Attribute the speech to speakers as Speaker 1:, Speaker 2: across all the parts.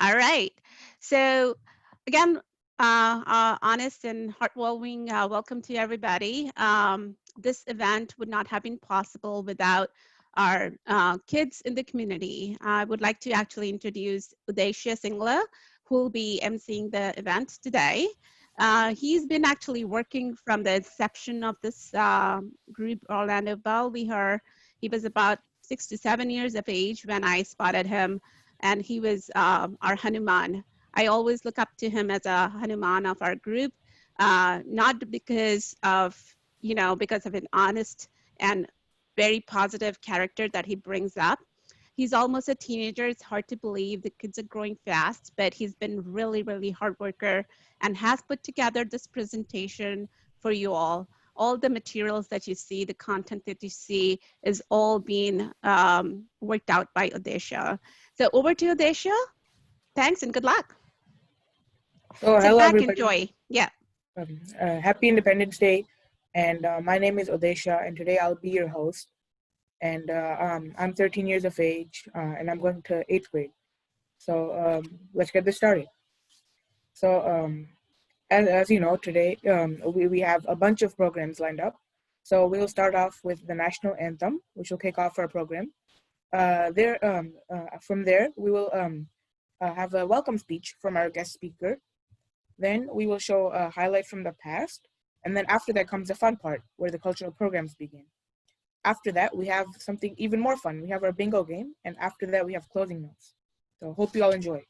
Speaker 1: All right. So, again, honest and heartwarming welcome to everybody. This event would not have been possible without our kids in the community. I would like to actually introduce Udeshia Singla, who will be emceeing the event today. He's been actually working from the inception of this group, Orlando Bal Vihar. He was about 6 to 7 years of age when I spotted him, and he was our Hanuman. I always look up to him as a Hanuman of our group, not because of, because of an honest and very positive character that he brings up. He's almost a teenager. It's hard to believe the kids are growing fast, but he's been really, really hard worker and has put together this presentation for you all. All the materials that you see, the content that you see is all being worked out by Odesha. So over to Odesha. Thanks and good luck.
Speaker 2: So,
Speaker 1: Sit
Speaker 2: hello
Speaker 1: back,
Speaker 2: everybody.
Speaker 1: enjoy. Yeah.
Speaker 2: Happy Independence Day. And my name is Odesha, and today I'll be your host. And I'm 13 years of age, and I'm going to 8th grade. So let's get this started. So as you know, today we have a bunch of programs lined up. So we'll start off with the national anthem, which will kick off our program. From there, we will have a welcome speech from our guest speaker. Then we will show a highlight from the past. And then after that comes the fun part, where the cultural programs begin. After that, we have something even more fun. We have our bingo game. And after that, we have closing notes. So hope you all enjoy.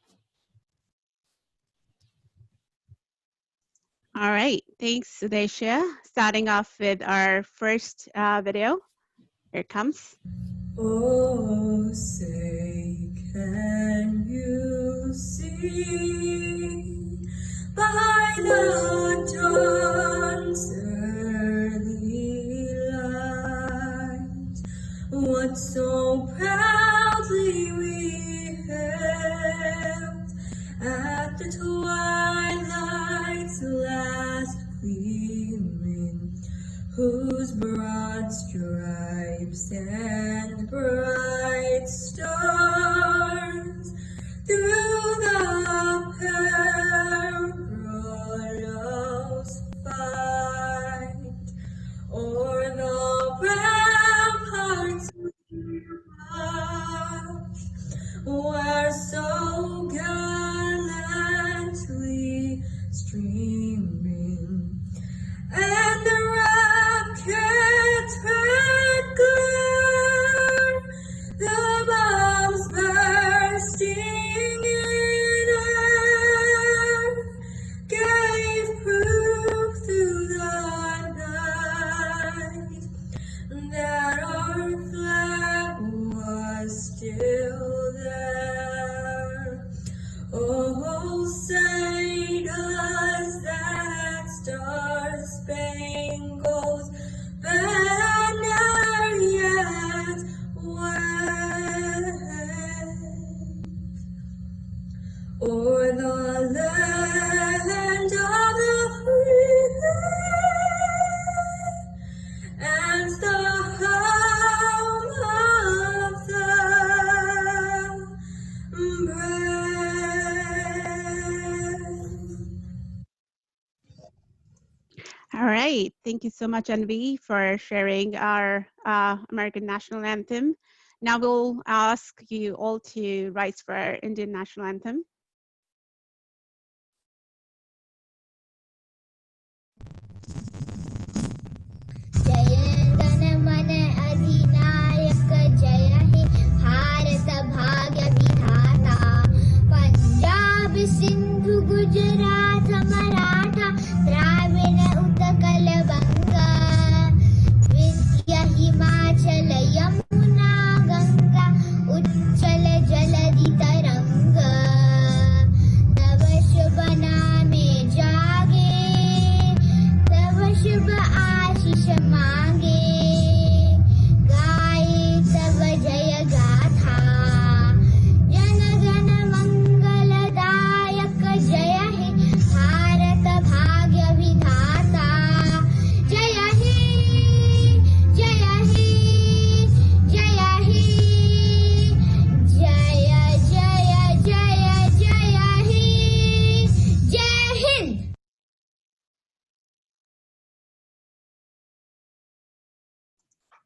Speaker 1: All right. Thanks, Sudeshia. Starting off with our first video. Here it comes.
Speaker 3: Oh, say, can you see by the dawn's early light what so proudly we hailed at the twilight's last gleaming, whose broad stripes and bright stars through the perilous fight o'er the ramparts we march, were so gallantly streaming, and the rocket's red glare, the bombs bursting in air, gave proof through the night that our flag was still there. Oh, say does that star-spangled banner yet wave o'er the land of the free and the home of the
Speaker 1: All right. Thank you so much, Anvi, for sharing our American national anthem. Now we'll ask you all to rise for our Indian national anthem.
Speaker 4: मन अधिनायक जय हे भारत भाग्य विधाता पंजाब सिंधु गुजरात मराठा द्राविड़ उत्कल बंगा विंध्य हिमाचल यमुना गंगा उच्चल जलधि तरंगा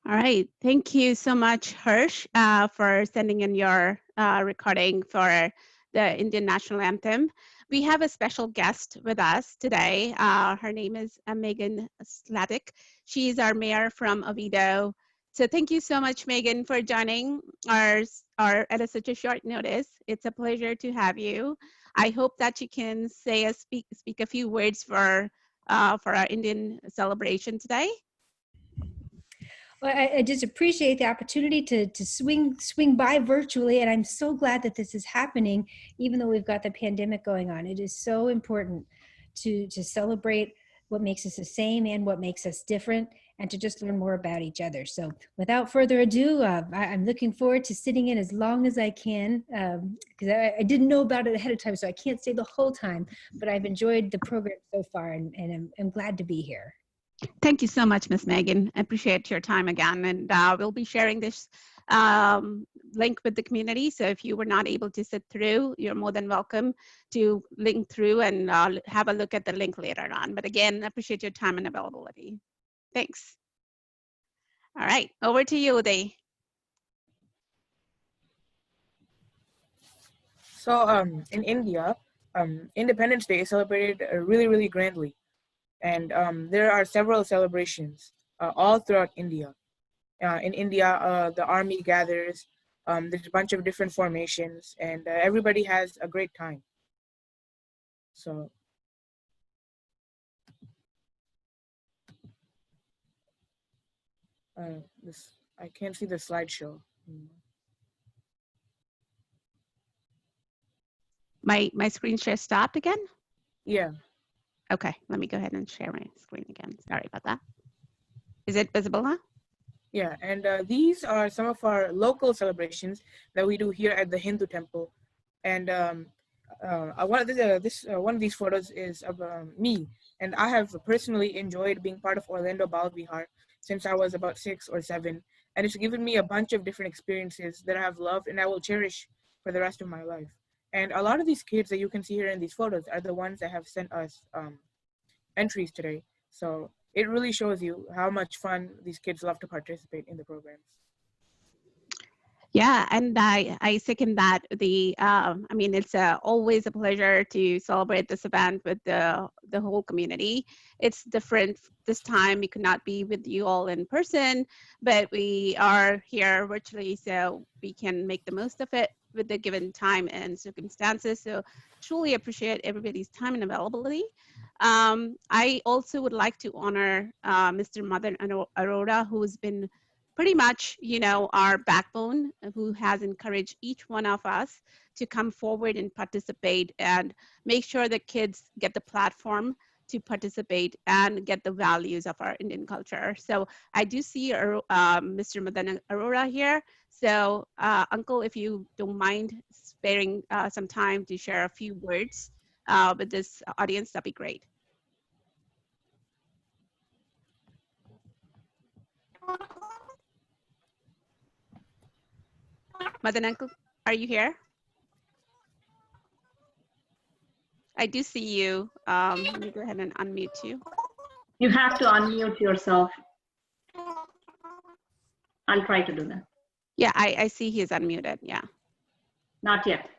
Speaker 1: All right. Thank you so much, Hirsch, for sending in your recording for the Indian National Anthem. We have a special guest with us today. Her name is Megan Slatic. She's our mayor from Oviedo. So thank you so much, Megan, for joining our at such a short notice. It's a pleasure to have you. I hope that you can speak a few words for our Indian celebration today.
Speaker 5: Well, I just appreciate the opportunity to swing by virtually, and I'm so glad that this is happening, even though we've got the pandemic going on. It is so important to celebrate what makes us the same and what makes us different, and to just learn more about each other. So, without further ado, I'm looking forward to sitting in as long as I can, because I didn't know about it ahead of time, so I can't stay the whole time. But I've enjoyed the program so far, and I'm glad to be here.
Speaker 1: Thank you so much, Ms. Megan. I appreciate your time again. And we'll be sharing this link with the community. So if you were not able to sit through, you're more than welcome to link through and have a look at the link later on. But again, I appreciate your time and availability. Thanks. All right, over to you, Uday.
Speaker 2: So in India, Independence Day is celebrated really, really grandly. And there are several celebrations all throughout India. In India, the army gathers, there's a bunch of different formations, and everybody has a great time. So I can't see the slideshow.
Speaker 1: My screen share stopped again?
Speaker 2: Yeah.
Speaker 1: Okay, let me go ahead and share my screen again. Sorry about that. Is it visible now?
Speaker 2: Yeah, and these are some of our local celebrations that we do here at the Hindu temple. And one of these photos is of me, and I have personally enjoyed being part of Orlando Bal Vihar since I was about 6 or 7, and it's given me a bunch of different experiences that I have loved and I will cherish for the rest of my life. And a lot of these kids that you can see here in these photos are the ones that have sent us entries today. So it really shows you how much fun these kids love to participate in the programs.
Speaker 1: Yeah, and I second that. I mean, it's always a pleasure to celebrate this event with the whole community. It's different this time. We could not be with you all in person, but we are here virtually, so we can make the most of it with the given time and circumstances. So truly appreciate everybody's time and availability. I also would like to honor Mr. Madan Arora, who's been pretty much, our backbone, who has encouraged each one of us to come forward and participate and make sure that kids get the platform to participate and get the values of our Indian culture. So I do see Mr. Madan Arora here. So Uncle, if you don't mind sparing some time to share a few words with this audience, that'd be great. Madan Uncle, are you here? I do see you. Let me go ahead and unmute you.
Speaker 6: You have to unmute yourself. I'll try to do that.
Speaker 1: Yeah, I see he is unmuted. Yeah.
Speaker 6: Not yet.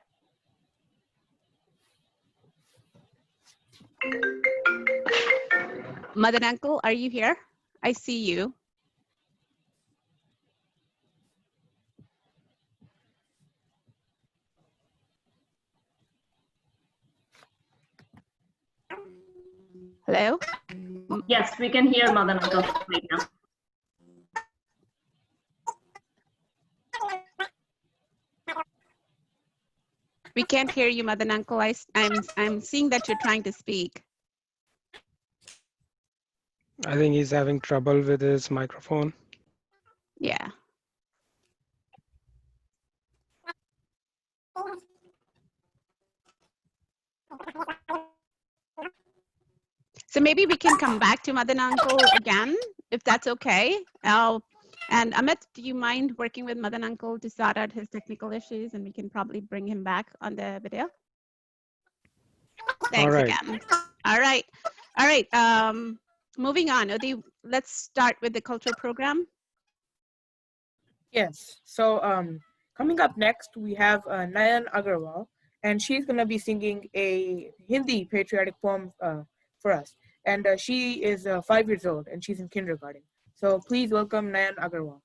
Speaker 1: Madan Uncle, are you here? I see you. Hello?
Speaker 6: Yes, we can hear Madan Uncle right now.
Speaker 1: We can't hear you, Madan Uncle. I'm seeing that you're trying to speak.
Speaker 7: I think he's having trouble with his microphone.
Speaker 1: Yeah. So maybe we can come back to Madan Uncle again, if that's okay. And Amit, do you mind working with Madan Uncle to sort out his technical issues, and we can probably bring him back on the video? Thanks again. All right. Moving on. Odi, let's start with the cultural program.
Speaker 2: Yes. So coming up next, we have Nayan Agarwal, and she's going to be singing a Hindi patriotic poem for us. And she is 5 years old, and she's in kindergarten. So please welcome Nayan Agarwal.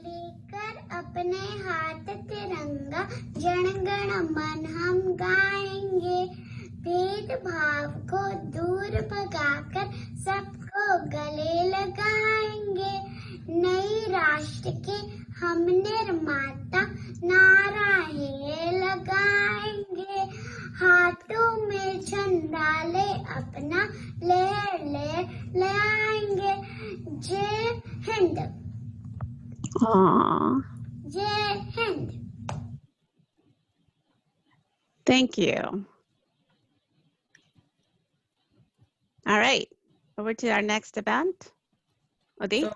Speaker 4: लेकर अपने हाथ तिरंगा जन गण मन हम गाएंगे भेदभाव को दूर भगाकर सबको गले लगाएंगे नई राष्ट्र के हम निर्माता नाराएं लगाएंगे हाथों में झंडा ले अपना लहर ले आएंगे जय Hind
Speaker 1: Aw,
Speaker 4: Jai Hind.
Speaker 1: thank you. All right, over to our next event. Odi?
Speaker 2: So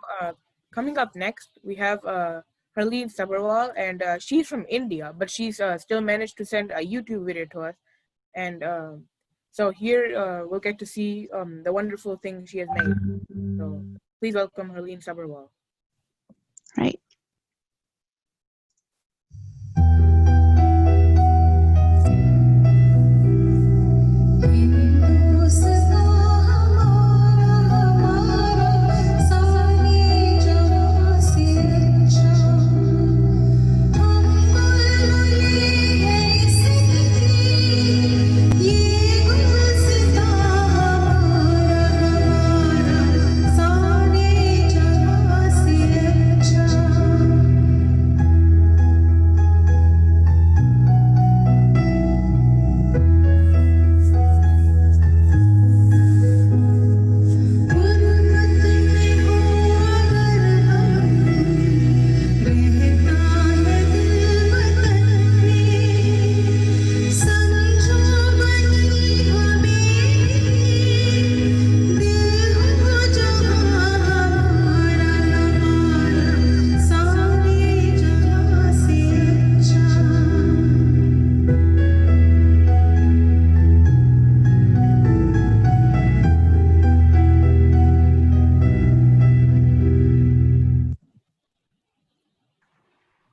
Speaker 2: coming up next, we have Harleen Sabharwal, and she's from India, but she's still managed to send a YouTube video to us. And so here we'll get to see the wonderful things she has made. So please welcome Harleen Sabharwal.
Speaker 1: Right.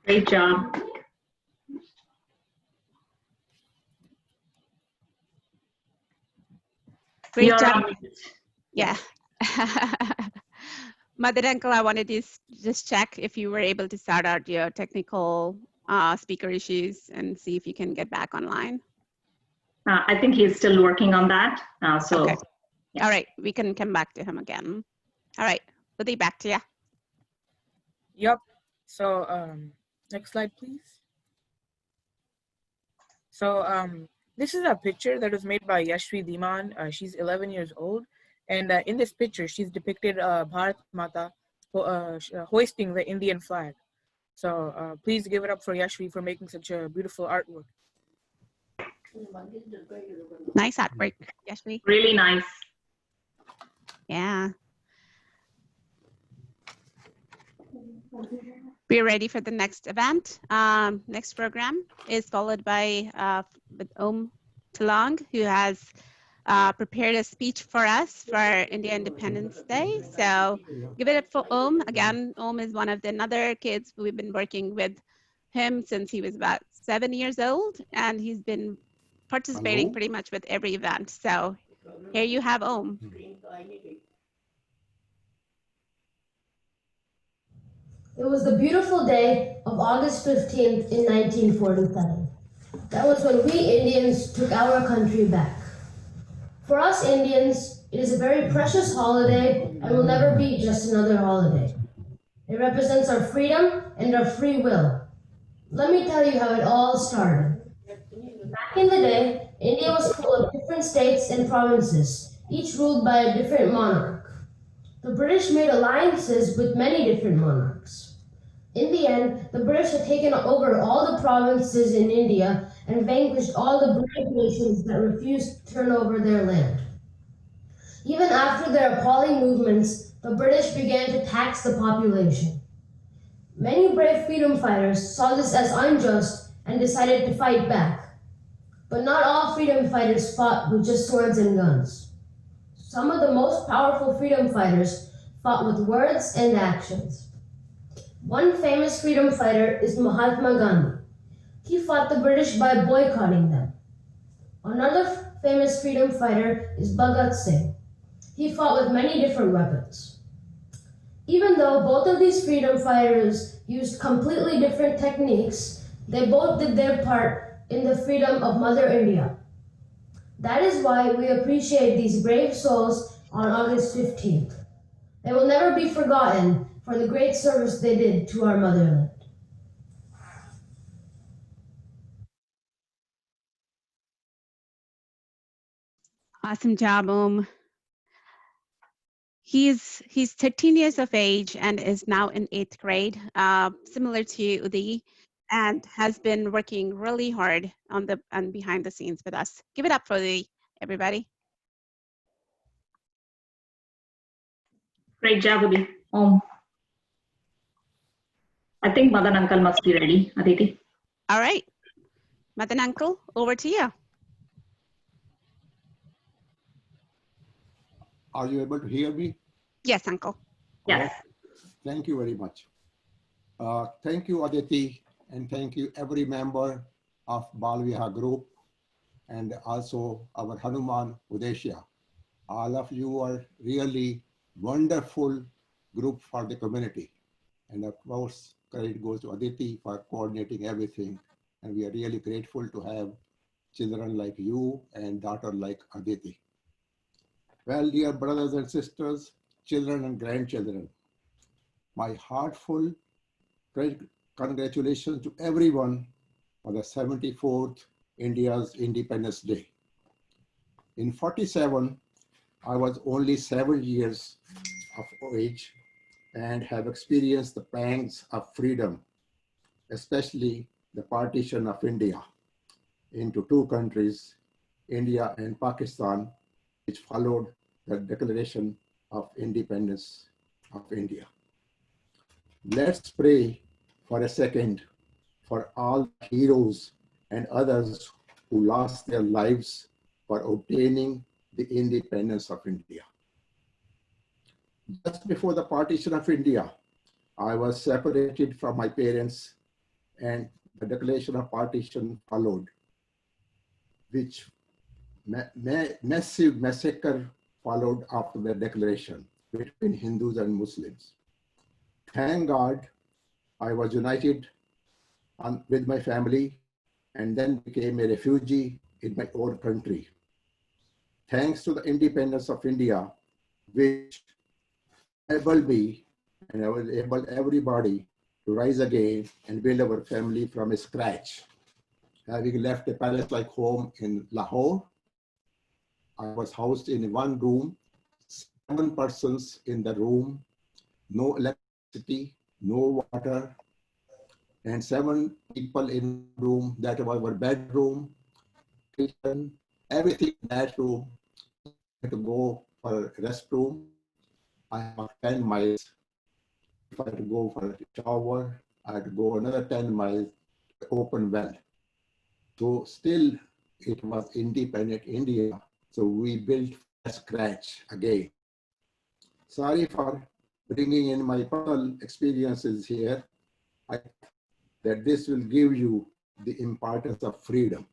Speaker 6: Great job.
Speaker 1: Great
Speaker 6: You're
Speaker 1: job.
Speaker 6: on mute.
Speaker 1: Yeah. Mother Uncle, I wanted to just check if you were able to sort out your technical speaker issues and see if you can get back online.
Speaker 6: I think he's still working on that.
Speaker 1: Okay. All right, we can come back to him again. All right, Udi, back to you.
Speaker 2: Yep. So next slide, please. So this is a picture that was made by Yashvi Dhiman. She's 11 years old. And in this picture, she's depicted Bharat Mata hoisting the Indian flag. So please give it up for Yashvi for making such a beautiful artwork.
Speaker 1: Nice artwork, Yashvi.
Speaker 6: Really nice.
Speaker 1: Yeah. We're ready for the next event. Next program is followed by with Om Talang, who has prepared a speech for us for India Independence Day. So give it up for Om. Again, Om is one of the other kids. We've been working with him since he was about 7 years old, and he's been participating pretty much with every event. So here you have Om.
Speaker 8: It was the beautiful day of August 15th in 1947. That was when we Indians took our country back. For us Indians, it is a very precious holiday and will never be just another holiday. It represents our freedom and our free will. Let me tell you how it all started. Back in the day, India was full of different states and provinces, each ruled by a different monarch. The British made alliances with many different monarchs. In the end, the British had taken over all the provinces in India and vanquished all the brave nations that refused to turn over their land. Even after their appalling movements, the British began to tax the population. Many brave freedom fighters saw this as unjust and decided to fight back. But not all freedom fighters fought with just swords and guns. Some of the most powerful freedom fighters fought with words and actions. One famous freedom fighter is Mahatma Gandhi. He fought the British by boycotting them. Another famous freedom fighter is Bhagat Singh. He fought with many different weapons. Even though both of these freedom fighters used completely different techniques, they both did their part in the freedom of Mother India. That is why we appreciate these brave souls on August 15th. They will never be forgotten for the great service they did to our motherland.
Speaker 1: Awesome job, He's 13 years of age and is now in 8th grade, similar to Udi, and has been working really hard on behind the scenes with us. Give it up for Udi, everybody.
Speaker 6: Great job, Udi. I think Madan uncle must be ready, Aditi.
Speaker 1: All right, Madan uncle, over to you.
Speaker 9: Are you able to hear me?
Speaker 1: Yes, uncle.
Speaker 6: Yes.
Speaker 9: Thank you very much. Thank you, Aditi, and thank you every member of Bal Vihar group and also our Hanuman Udeshya. All of you are really wonderful group for the community. And of course, credit goes to Aditi for coordinating everything. And we are really grateful to have children like you and daughter like Aditi. Well, dear brothers and sisters, children and grandchildren, my heartfelt congratulations to everyone for the 74th India's Independence Day. In 47, I was only 7 years of age and have experienced the pangs of freedom, especially the partition of India into two countries, India and Pakistan, which followed the Declaration of Independence of India. Let's pray for a second for all heroes and others who lost their lives for obtaining the independence of India. Just before the partition of India, I was separated from my parents and the declaration of partition followed, which massive massacre followed after the declaration between Hindus and Muslims. Thank God I was united with my family and then became a refugee in my own country. Thanks to the independence of India, which enabled me and I will able everybody to rise again and build our family from scratch. Having left a palace-like home in Lahore, I was housed in one room, 7 persons in the room, no electricity, no water, and 7 people in the room. That was our bedroom, kitchen, everything in that room. I had to go for a restroom. I walked 10 miles. If I had to go for a shower, I had to go another 10 miles to open well. So still it was independent India. So we built from scratch again. Sorry for bringing in my personal experiences here. I that this will give you the importance of freedom.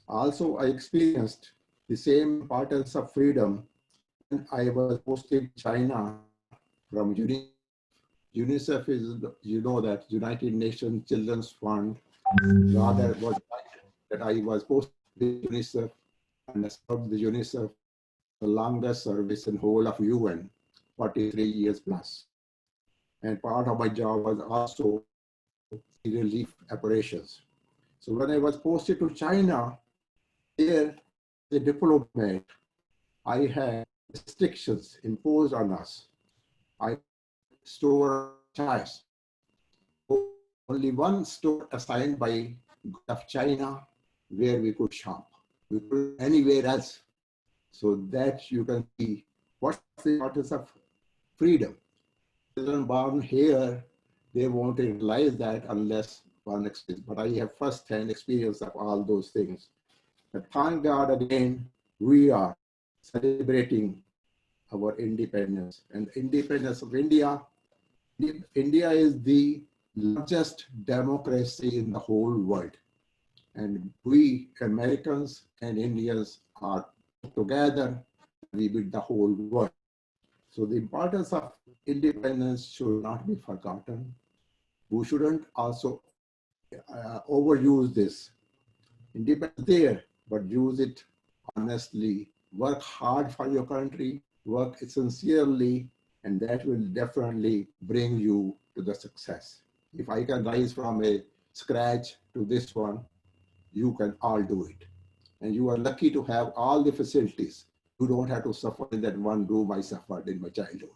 Speaker 9: Also, I experienced the same importance of freedom when I was posted in China from UNICEF. UNICEF is, you know, that United Nations Children's Fund. Rather, was that I was posted to UNICEF and I served the UNICEF the longest service in whole of UN, 43 years plus. And part of my job was also relief operations. So when I was posted to China, there, the diplomat, I had restrictions imposed on us. I store chairs. Only one store assigned by of China where we could shop. We could anywhere else. So that you can see what's the importance of freedom. Children born here, they won't realize that unless one experience. But I have first-hand experience of all those things. But thank God again, we are celebrating our independence and independence of India. India is the largest democracy in the whole world. And we Americans and Indians are together, we build the whole world. So the importance of independence should not be forgotten. We shouldn't also overuse this. Independence there, but use it honestly. Work hard for your country, work sincerely, and that will definitely bring you to the success. If I can rise from a scratch to this one, you can all do it. And you are lucky to have all the facilities. You don't have to suffer in that one room I suffered in my childhood.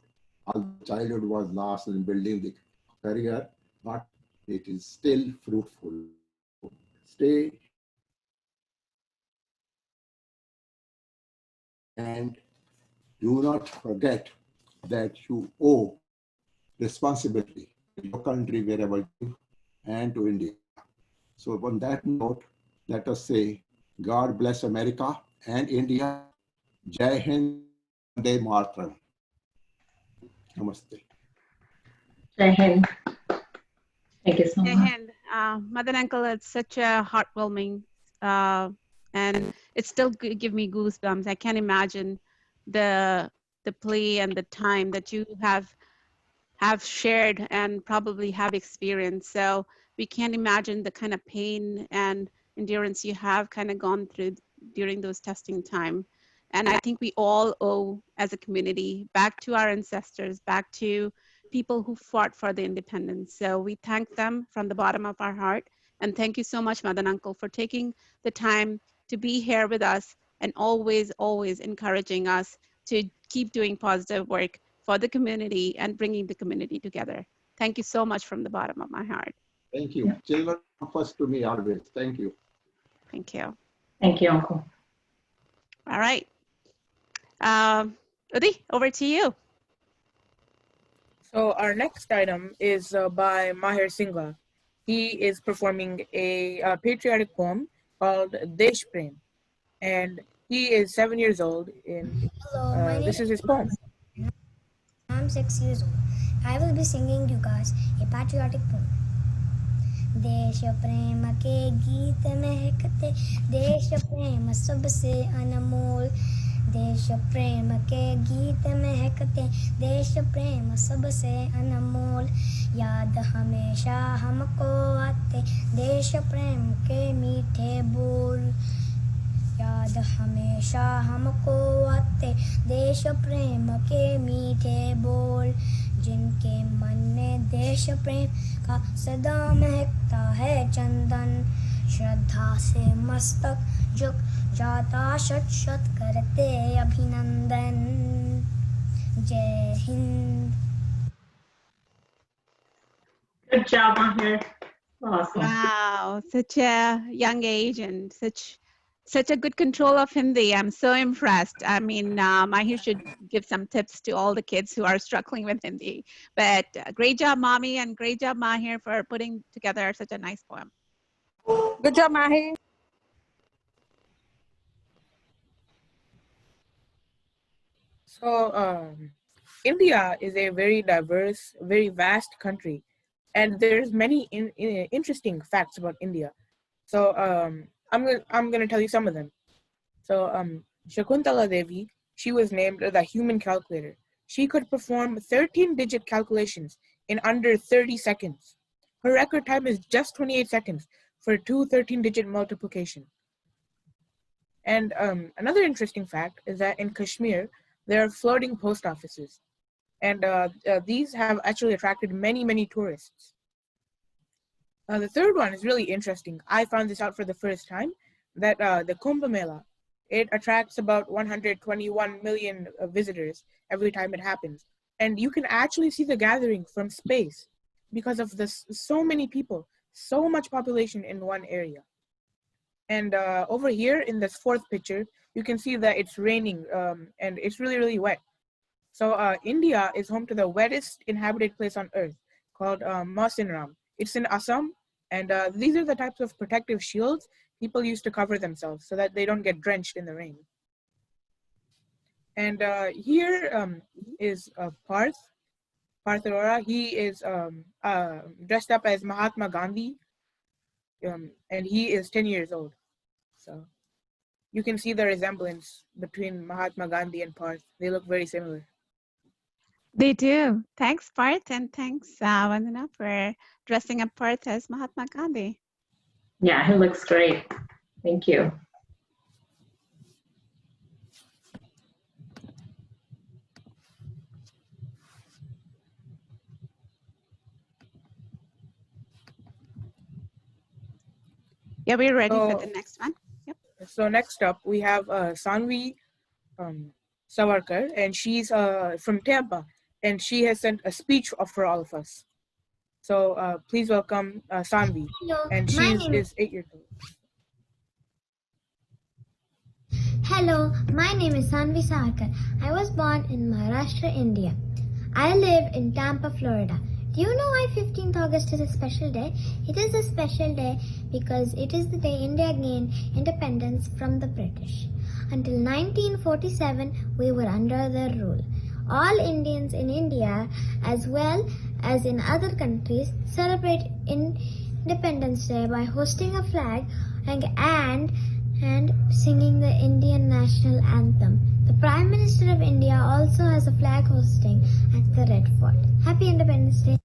Speaker 9: Although childhood was lost in building the career, but it is still fruitful. Stay and do not forget that you owe responsibility to your country wherever you live and to India. So on that note, let us say, God bless America and India. Jai Hind, Vande Mataram. Namaste.
Speaker 6: Jai Hind. Thank you so
Speaker 1: Hey,
Speaker 6: much.
Speaker 1: Hind, Mother and Uncle, it's such a heartwarming, and it still give me goosebumps. I can't imagine the play and the time that you have shared and probably have experienced. So we can't imagine the kind of pain and endurance you have kind of gone through during those testing time. And I think we all owe as a community back to our ancestors, back to people who fought for the independence. So we thank them from the bottom of our heart. And thank you so much, Madan Uncle, for taking the time to be here with us and always, always encouraging us to keep doing positive work for the community and bringing the community together. Thank you so much from the bottom of my heart.
Speaker 9: Thank you. Children come first to me always. Thank you.
Speaker 1: Thank you.
Speaker 6: Thank you, Uncle.
Speaker 1: All right. Udi, over to you.
Speaker 2: So our next item is by Maher Singha. He is performing a patriotic poem called Desh Prem, and he is 7 years old.
Speaker 4: Hello, my name
Speaker 2: This is his poem.
Speaker 4: I'm 6 years old. I will be singing you guys a patriotic poem. देश प्रेम के गीत महकते देश प्रेम सबसे अनमोल देश प्रेम के गीत महकते देश प्रेम सबसे अनमोल याद हमेशा हमको आते देश प्रेम के मीठे बोल याद हमेशा हमको आते देश प्रेम के मीठे बोल जिनके मन में देश प्रेम का सदा महकता है चंदन श्रद्धा से मस्तक झुक जाता शत शत करते अभिनंदन जय Hind.
Speaker 6: Good job, Mahir. Awesome.
Speaker 1: Wow, such a young age and such a good control of Hindi. I'm so impressed. I mean, Mahir should give some tips to all the kids who are struggling with Hindi. But great job, Mommy, and great job, Mahir, for putting together such a nice poem.
Speaker 10: Good job, Mahi.
Speaker 2: So India is a very diverse, very vast country, and there's many interesting facts about India. So I'm gonna tell you some of them. So Shakuntala Devi, she was named the human calculator. She could perform 13-digit calculations in under 30 seconds. Her record time is just 28 seconds for two 13-digit multiplication. And another interesting fact is that in Kashmir, there are floating post offices. And these have actually attracted many, many tourists. The third one is really interesting. I found this out for the first time, that the Kumbh Mela, it attracts about 121 million visitors every time it happens. And you can actually see the gathering from space because of this, so many people, so much population in one area. And over here in this fourth picture, you can see that it's raining and it's really, really wet. So India is home to the wettest inhabited place on earth called Mausinram. It's in Assam, and these are the types of protective shields people use to cover themselves so that they don't get drenched in the rain. And here is Parth. Parth Arora. He is dressed up as Mahatma Gandhi, and he is 10 years old. So you can see the resemblance between Mahatma Gandhi and Parth. They look very similar.
Speaker 1: They do. Thanks, Parth, and thanks, Vandana, for dressing up Parth as Mahatma Gandhi.
Speaker 6: Yeah, he looks great. Thank you.
Speaker 1: Yeah, we're ready for the next one. Yep.
Speaker 2: So next up, we have Sanvi Savarkar, and she's from Tampa, and she has sent a speech for all of us. So please welcome Sanvi, and she is 8 years old.
Speaker 4: Hello, my name is Sanvi Sarkar. I was born in Maharashtra, India. I live in Tampa, Florida. Do you know why 15th August is a special day? It is a special day because it is the day India gained independence from the British. Until 1947, we were under their rule. All Indians in India, as well as in other countries, celebrate Independence Day by hosting a flag and singing the Indian national anthem. The Prime Minister of India also has a flag hosting at the Red Fort. Happy Independence Day.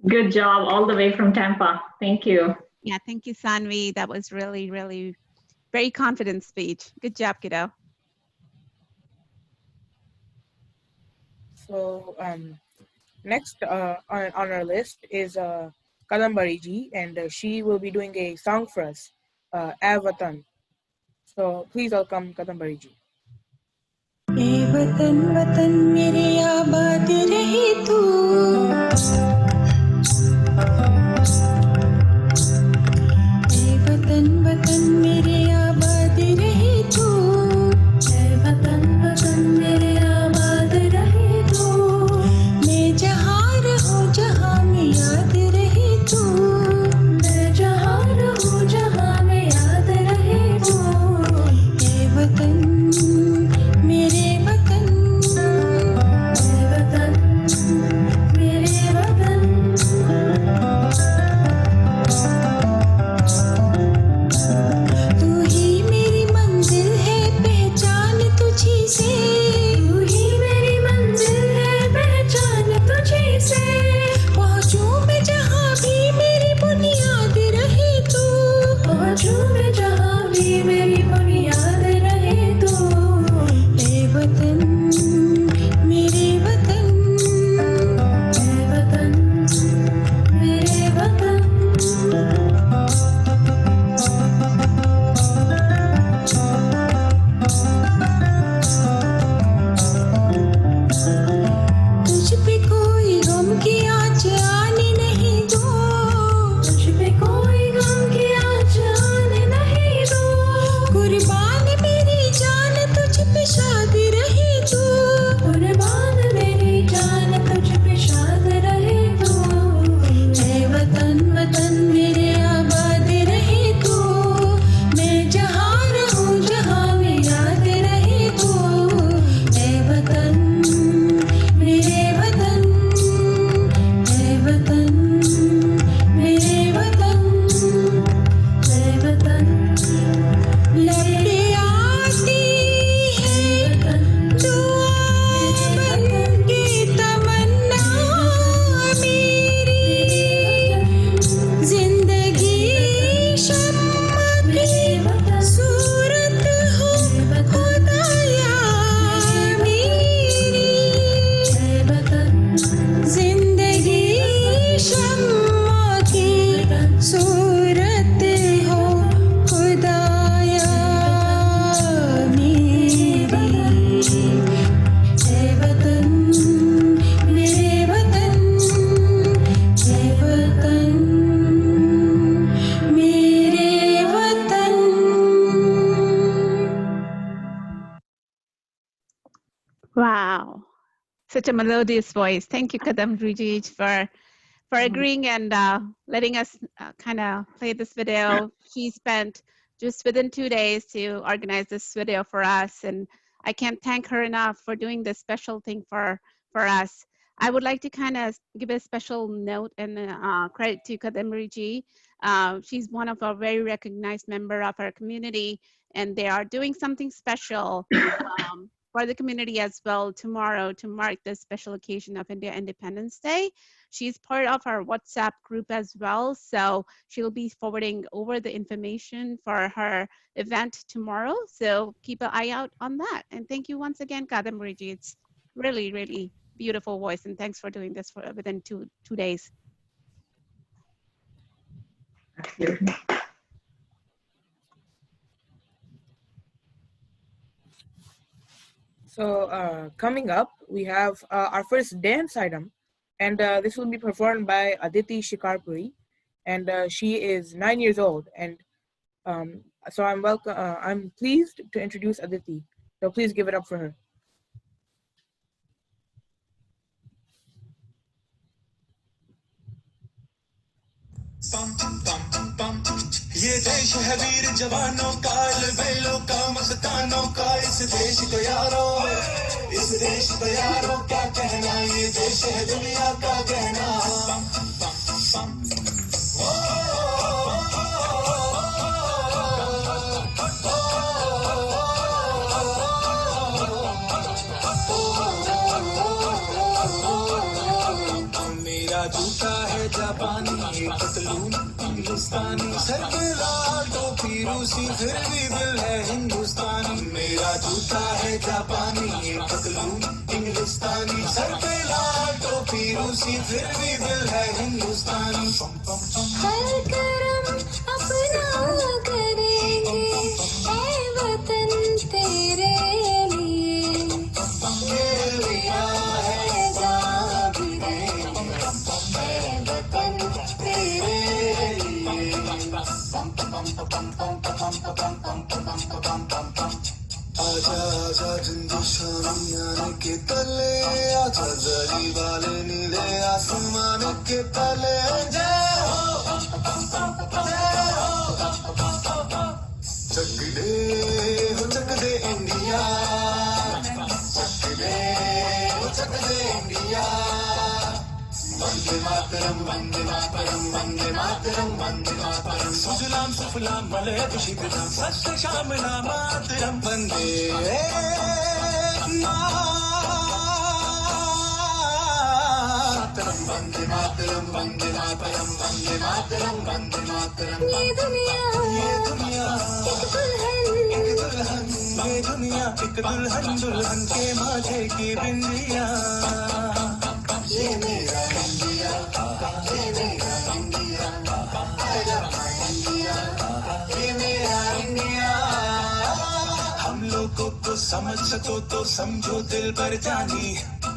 Speaker 6: Good job all the way from Tampa. Thank you.
Speaker 1: Yeah, thank you, Sanvi. That was really, really very confident speech. Good job, kiddo.
Speaker 2: So next on our list is Kadambari ji, and she will be doing a song for us, Avatan. So please welcome Kadambari ji.
Speaker 11: ए वतन वतन मेरे आबाद रहे तू ए वतन वतन मेरे आबाद रहे तू ए वतन वतन मेरे आबाद रहे तू मैं जहाँ रहूँ जहाँ में याद रहे तू मैं जहाँ रहूँ जहाँ में याद रहे तू ए वतन मेरे वतन मेरे वतन तू ही मेरी मंजिल है पहचान तुझी से तू ही मेरी मंजिल है पहचान तुझी से पहुँचूं मैं जहाँ भी मेरी बुनियाद रहे तू पहुँचूं मैं जहाँ भी मेरी बुनियाद रहे तू ए वतन मेरे वतन ए वतन मेरे वतन तुझ पे कोई गम की आँच आने नहीं दो तुझ पे कोई गम की आँच आने नहीं दो कुर्बान मेरी जान तुझ पे शाद रहे तू कुर्बान मेरी जान तुझ पे शाद रहे तू ए वतन वतन मेरे आबाद रहे तू मैं जहाँ रहूँ जहाँ में याद रहे तू ए वतन मेरे वतन ए वतन मेरे वतन ए वतन लपटे आती है दुआ बन के तमन्ना मेरी जिंदगी शम्मा की सूरत हो खुदाया मेरी जिंदगी शम्मा की सूरत हो खुदाया मेरी ए वतन मेरे वतन ए वतन मेरे वतन
Speaker 1: Wow. Such a melodious voice. Thank you, Kadam Rujij, for agreeing and letting us kind of play this video. She spent just within 2 days to organize this video for us. And I can't thank her enough for doing this special thing for us. I would like to kind of give a special note and credit to Kadamri ji. She's one of our very recognized member of our community, and they are doing something special for the community as well tomorrow to mark this special occasion of India Independence Day. She's part of our WhatsApp group as well, so she'll be forwarding over the information for her event tomorrow. So keep an eye out on that. And thank you once again, Kadamri ji. It's really, really beautiful voice, and thanks for doing this for within two days.
Speaker 6: Absolutely.
Speaker 2: So coming up, we have our first dance item, and this will be performed by Aditi Shikarpuri, and she is 9 years old. And so I'm pleased to introduce Aditi. So please give it up for her.
Speaker 12: ये देश है वीर जवानों का, बेलों का, मस्तानों का, इस देश को यारो क्या कहना, ये देश है दुनिया का गहना। मेरा जूता है जापानी, ये पतलून हिंदुस्तानी, सर पे लाल टोपी रूसी, फिर भी दिल है हिंदुस्तानी। मेरा जूता है जापानी, ये पतलून हिंदुस्तानी, सर पे लाल टोपी रूसी, फिर भी दिल है हिंदुस्तानी।
Speaker 11: हर करम अपना करेंगे ऐ वतन तेरे लिए,
Speaker 12: लिया है जान भी देंगे ऐ वतन तेरे लिए। आजा आजा हिंदुस्तानी आने के तले, आजा जरी वाले नीले आसमान के तले। जय हो चक दे इंडिया, चक दे इंडिया। वंदे मातरम, वंदे मातरम, वंदे मातरम, वंदे मातरम। सुजलाम सुफलाम मलयज शीतलाम, सत्य श्यामला मातरम। वंदे मातरम, वंदे मातरम, वंदे मातरम, वंदे मातरम, वंदे मातरम।
Speaker 11: ये दुनिया
Speaker 12: एक दुल्हन, ये दुनिया एक दुल्हन, दुल्हन के माथे की बिंदिया। ये मेरा इंडिया, ये मेरा India, I love my India, ये मेरा इंडिया। हम लोगों को समझ सको तो समझो दिल भर जानी,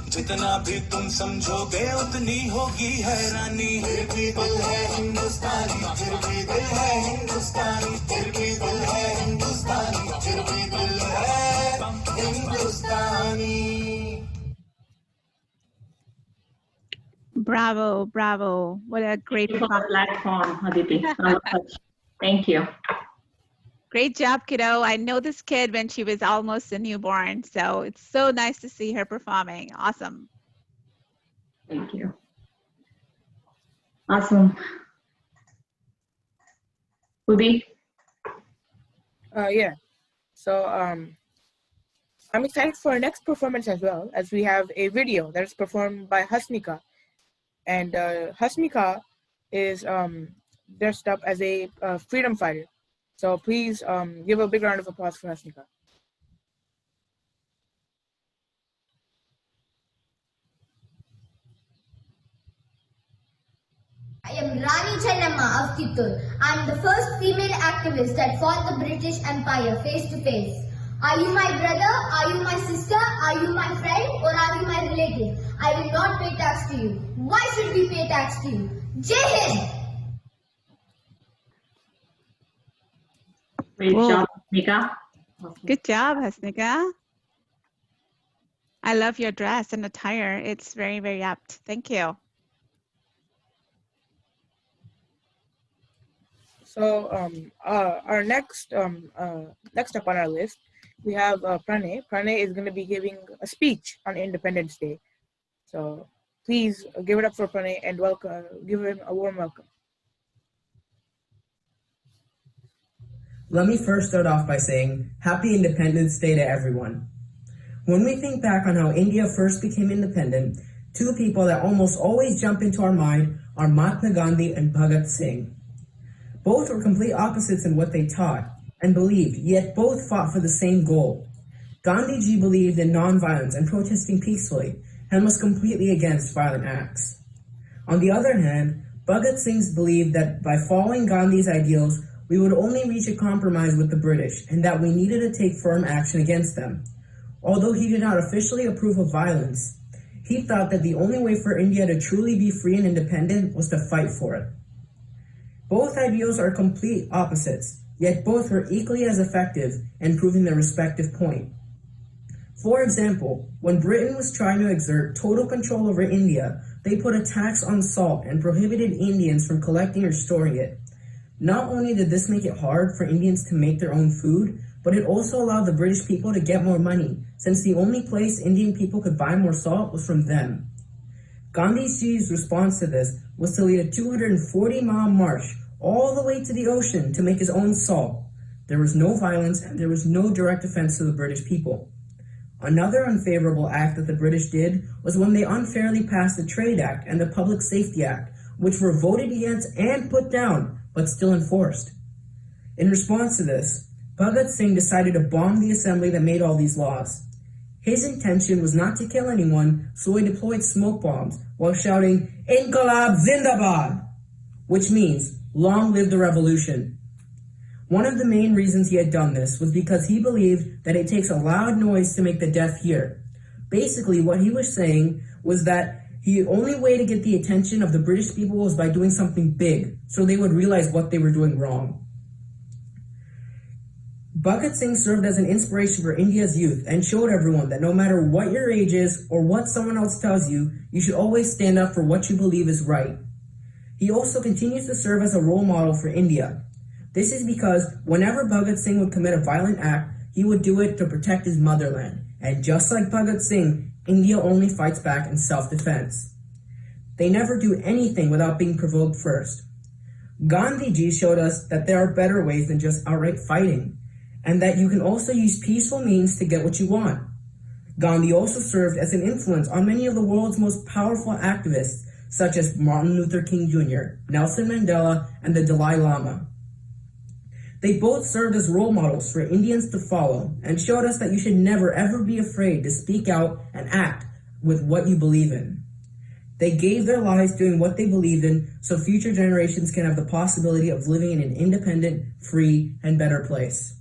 Speaker 12: जितना भी तुम समझोगे उतनी होगी हैरानी। फिर भी दिल है हिंदुस्तानी, फिर भी दिल है हिंदुस्तानी, फिर भी दिल है हिंदुस्तानी, फिर भी दिल है हिंदुस्तानी।
Speaker 1: Bravo, bravo. What a great
Speaker 6: Thank you for the platform, Aditi. Thank you.
Speaker 1: Great job, kiddo. I know this kid when she was almost a newborn, so it's so nice to see her performing. Awesome.
Speaker 6: Thank you. Awesome. Udi?
Speaker 2: Yeah. So I'm excited for our next performance as well, as we have a video that is performed by Hasnika. And Hasnika is dressed up as a freedom fighter. So please give a big round of applause for Hasnika.
Speaker 13: I am Rani Chennamma of Kittur. I am the first female activist that fought the British Empire face to face. Are you my brother? Are you my sister? Are you my friend? Or are you my relative? I will not pay tax to you. Why should we pay tax to you? Jai Hind!
Speaker 6: Great
Speaker 1: Whoa.
Speaker 6: job, Nika.
Speaker 1: Good job, Hasnika. I love your dress and attire. It's very, very apt. Thank you.
Speaker 2: So our next next up on our list, we have Pranay. Pranay is going to be giving a speech on Independence Day. So please give it up for Pranay and welcome. Give him a warm welcome.
Speaker 14: Let me first start off by saying Happy Independence Day to everyone. When we think back on how India first became independent, two people that almost always jump into our mind are Mahatma Gandhi and Bhagat Singh. Both were complete opposites in what they taught and believed, yet both fought for the same goal. Gandhiji believed in nonviolence and protesting peacefully and was completely against violent acts. On the other hand, Bhagat Singh believed that by following Gandhi's ideals, we would only reach a compromise with the British and that we needed to take firm action against them. Although he did not officially approve of violence, he thought that the only way for India to truly be free and independent was to fight for it. Both ideals are complete opposites, yet both were equally as effective in proving their respective point. For example, when Britain was trying to exert total control over India, they put a tax on salt and prohibited Indians from collecting or storing it. Not only did this make it hard for Indians to make their own food, but it also allowed the British people to get more money, since the only place Indian people could buy more salt was from them. Gandhiji's response to this was to lead a 240-mile march all the way to the ocean to make his own salt. There was no violence and there was no direct offense to the British people. Another unfavorable act that the British did was when they unfairly passed the Trade Act and the Public Safety Act, which were voted against and put down, but still enforced. In response to this, Bhagat Singh decided to bomb the assembly that made all these laws. His intention was not to kill anyone, so he deployed smoke bombs while shouting, "Inqilab Zindabad," which means, "Long live the revolution." One of the main reasons he had done this was because he believed that it takes a loud noise to make the deaf hear. Basically, what he was saying was that the only way to get the attention of the British people was by doing something big, so they would realize what they were doing wrong. Bhagat Singh served as an inspiration for India's youth and showed everyone that no matter what your age is or what someone else tells you, you should always stand up for what you believe is right. He also continues to serve as a role model for India. This is because whenever Bhagat Singh would commit a violent act, he would do it to protect his motherland. And just like Bhagat Singh, India only fights back in self-defense. They never do anything without being provoked first. Gandhiji showed us that there are better ways than just outright fighting, and that you can also use peaceful means to get what you want. Gandhi also served as an influence on many of the world's most powerful activists, such as Martin Luther King Jr., Nelson Mandela, and the Dalai Lama. They both served as role models for Indians to follow and showed us that you should never ever be afraid to speak out and act with what you believe in. They gave their lives doing what they believed in so future generations can have the possibility of living in an independent, free, and better place.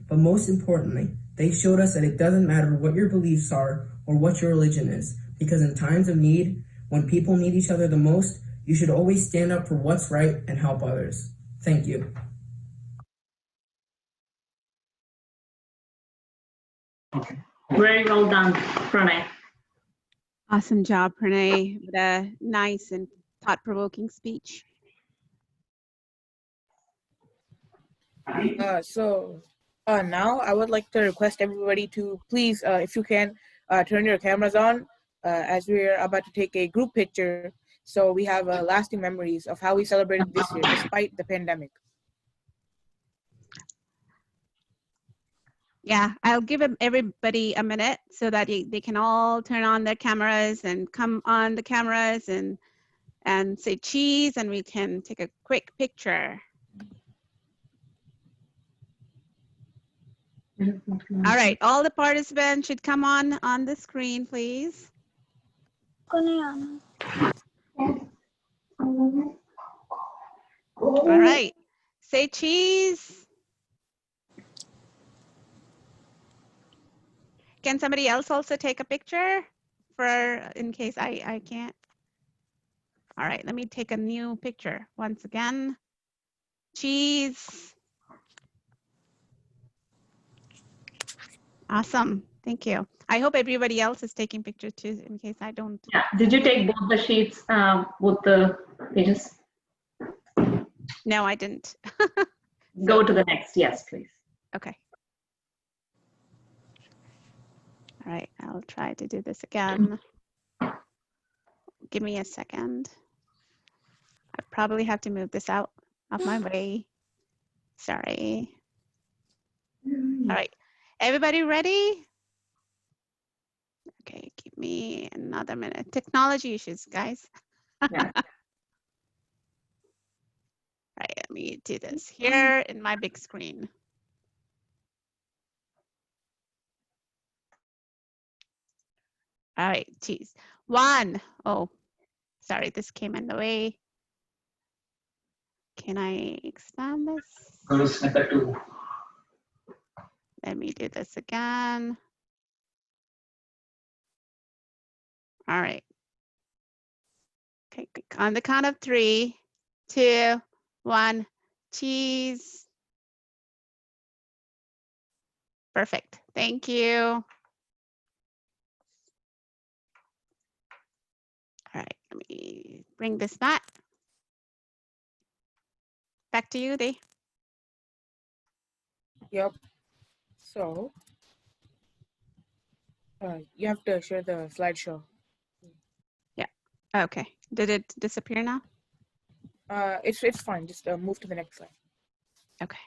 Speaker 14: But most importantly, they showed us that it doesn't matter what your beliefs are or what your religion is, because in times of need, when people need each other the most, you should always stand up for what's right and help others. Thank you.
Speaker 6: Very well done, Pranay.
Speaker 1: Awesome job, Pranay. What a nice and thought-provoking speech.
Speaker 2: Now I would like to request everybody to please, if you can, turn your cameras on as we're about to take a group picture so we have lasting memories of how we celebrated this year despite the pandemic.
Speaker 1: Yeah, I'll give everybody a minute so that they can all turn on their cameras and come on the cameras and say cheese, and we can take a quick picture. All right, all the participants should come on the screen, please. All right, say cheese. Can somebody else also take a picture in case I can't? All right, let me take a new picture once again. Cheese. Awesome, thank you. I hope everybody else is taking pictures too in case I don't.
Speaker 6: Yeah, did you take both the sheets, both the pages?
Speaker 1: No, I didn't.
Speaker 6: Go to the next. Yes, please.
Speaker 1: Okay. All right, I'll try to do this again. Give me a second. I probably have to move this out of my way. Sorry. All right, everybody ready? Okay, give me another minute. Technology issues, guys.
Speaker 6: Yeah.
Speaker 1: All right, let me do this here in my big screen. All right, geez. One. Oh, sorry, this came in the way. Can I expand this?
Speaker 15: Go to snippet 2.
Speaker 1: Let me do this again. All right. Okay, on the count of 3, 2, 1, cheese. Perfect. Thank you. All right, let me bring this back. Back to you, Dee.
Speaker 2: Yep. So you have to share the slideshow.
Speaker 1: Yeah. Okay. Did it disappear now?
Speaker 2: It's fine. Just move to the next slide.
Speaker 1: Okay.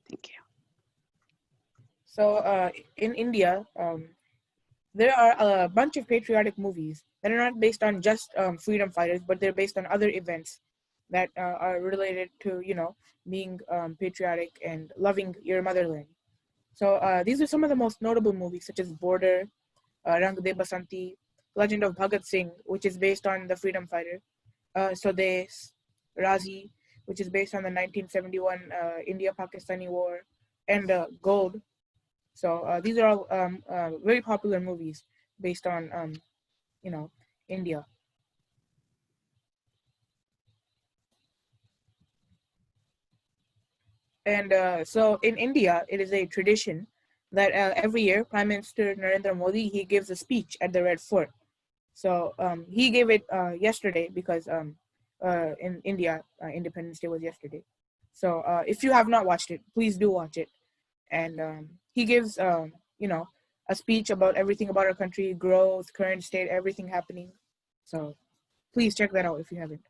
Speaker 1: Thank you.
Speaker 2: So in India, there are a bunch of patriotic movies that are not based on just freedom fighters, but they're based on other events that are related to, being patriotic and loving your motherland. So these are some of the most notable movies, such as Border, Rang De Basanti, Legend of Bhagat Singh, which is based on the freedom fighter, Swades, Razi, which is based on the 1971 India-Pakistani War, and Gold. So these are all very popular movies based on, India. And so in India, it is a tradition that every year Prime Minister Narendra Modi, he gives a speech at the Red Fort. So he gave it yesterday because in India, Independence Day was yesterday. So if you have not watched it, please do watch it. And he gives, a speech about everything about our country, growth, current state, everything happening. So please check that out if you haven't.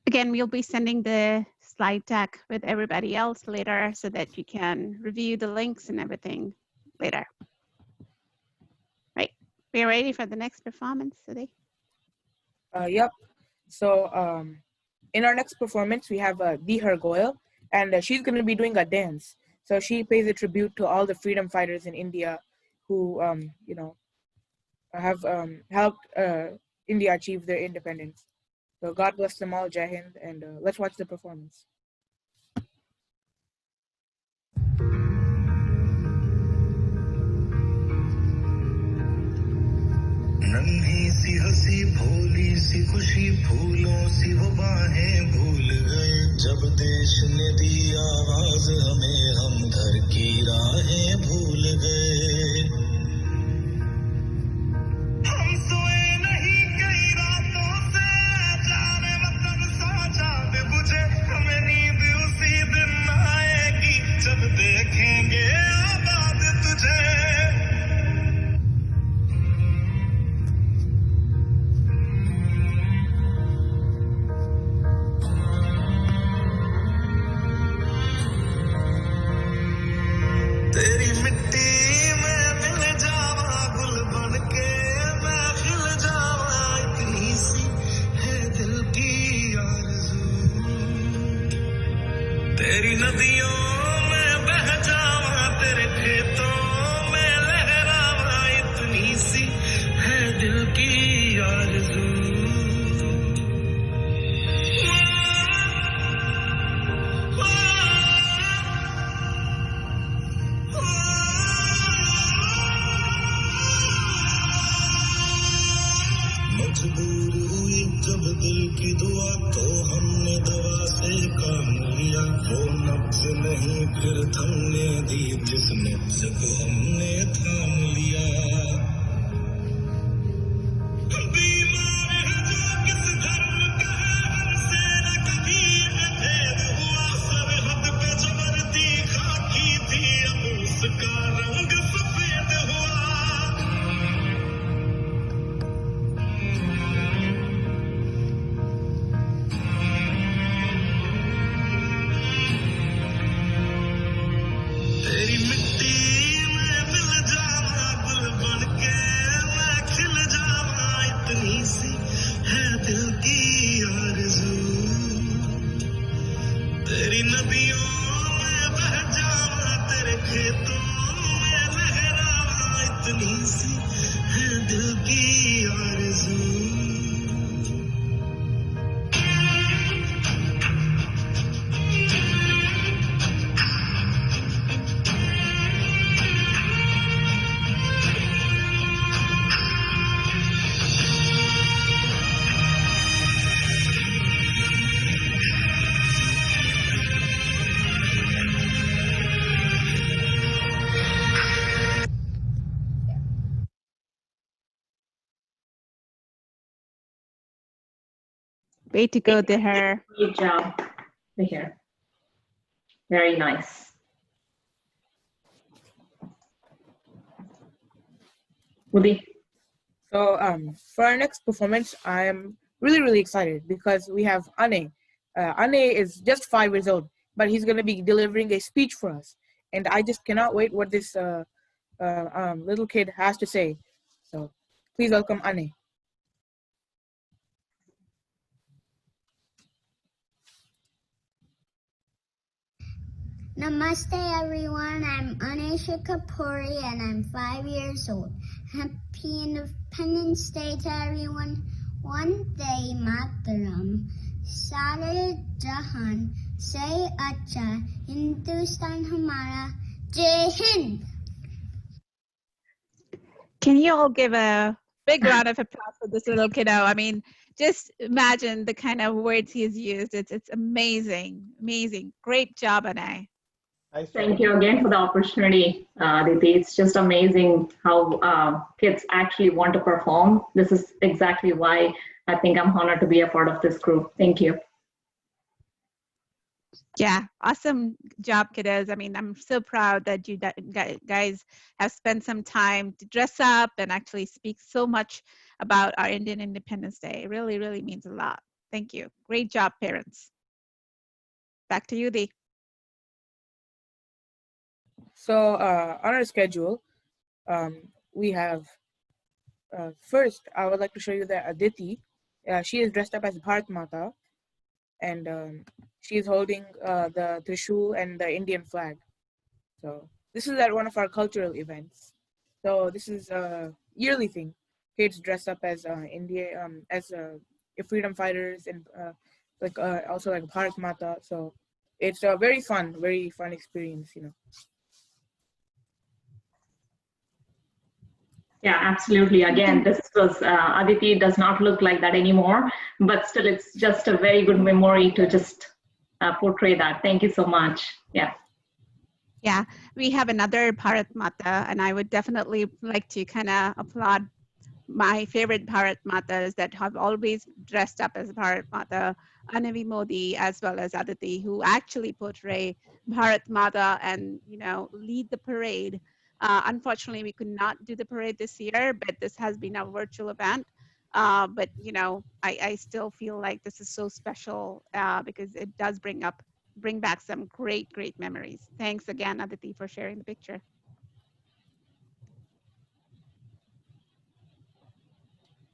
Speaker 1: Again, we'll be sending the slide deck with everybody else later so that you can review the links and everything later. Right, we're ready for the next performance today.
Speaker 2: Yep. So in our next performance, we have Dihar Goyal, and she's going to be doing a dance. So she pays a tribute to all the freedom fighters in India who, have helped India achieve their independence. So God bless them all, Jai Hind, and let's watch the performance.
Speaker 12: नन्ही सी हंसी भोली सी खुशी फूलों सी वो बाहें भूल गए जब देश ने दी आवाज हमें हम घर की राहें भूल गए हम सोए नहीं कई रातों से जाने वतन सा चांद बुझे हमें नींद उसी दिन आएगी जब देखेंगे आबाद तुझे तेरी मिट्टी में मिल जावा गुल बन के मैं खिल जावा इतनी सी है दिल की आरज़ू तेरी नदियों में बह जावा तेरे खेतों में लहरावा इतनी सी है दिल की आरज़ू मजबूर हुई जब दिल की दुआ तो हमने दवा से काम लिया वो नब्ज नहीं फिर थमने दी जिस नब्ज को हमने थाम लिया जिसका रंग सफेद हुआ तेरी मिट्टी में मिल जावा गुल बन के मैं खिल जावा इतनी सी है दिल की आरज़ू तेरी नदियों में बह जावा तेरे खेतों में लहरावा इतनी सी है दिल की आरज़ू
Speaker 1: Way to go there.
Speaker 6: Great job, Vihar. Very nice. Udi.
Speaker 2: So for our next performance, I am really excited because we have Ane. Ane is just 5 years old, but he's going to be delivering a speech for us. And I just cannot wait what this little kid has to say. So please welcome Ane.
Speaker 4: Namaste everyone, I'm Anisha Kapuri and I'm 5 years old. Happy Independence Day to everyone. Vande Mataram. Sare Jahan. Say Acha. Hindustan Hamara. Jai Hind.
Speaker 1: Can you all give a big round of applause for this little kiddo? I mean, just imagine the kind of words he's used. It's amazing, amazing. Great job, Anay.
Speaker 6: Thank you again for the opportunity, Aditi. It's just amazing how kids actually want to perform. This is exactly why I think I'm honored to be a part of this group. Thank you.
Speaker 1: Yeah, awesome job, kiddos. I mean, I'm so proud that you guys have spent some time to dress up and actually speak so much about our Indian Independence Day. It really means a lot. Thank you. Great job, parents. Back to you, Dee.
Speaker 2: So on our schedule, we have first, I would like to show you that Aditi, she is dressed up as Bharat Mata, and she is holding the Trishul and the Indian flag. So this is at one of our cultural events. So this is a yearly thing. Kids dress up as freedom fighters and also like Bharat Mata. So it's a very fun experience, you know.
Speaker 6: Yeah, absolutely. Again, this was Aditi does not look like that anymore, but still, it's just a very good memory to just portray that. Thank you so much. Yeah.
Speaker 1: Yeah, we have another Bharat Mata, and I would definitely like to kind of applaud my favorite Bharat Matas that have always dressed up as Bharat Mata, Anavi Modi, as well as Aditi, who actually portray Bharat Mata and, you know, lead the parade. Unfortunately, we could not do the parade this year, but this has been a virtual event. But, you know, I still feel like this is so special because it does bring back some great memories. Thanks again, Aditi, for sharing the picture.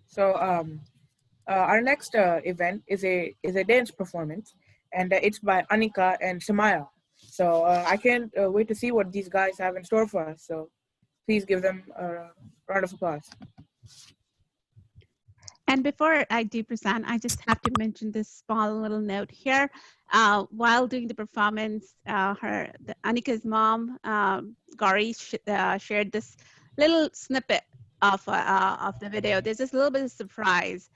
Speaker 2: So our next event is a dance performance, and it's by Anika and Samaya. So I can't wait to see what these guys have in store for us. So please give them a round of applause.
Speaker 1: And before I do present, I just have to mention this small little note here. While doing the performance, Anika's mom, Gauri, shared this little snippet of the video. There's this little bit of surprise.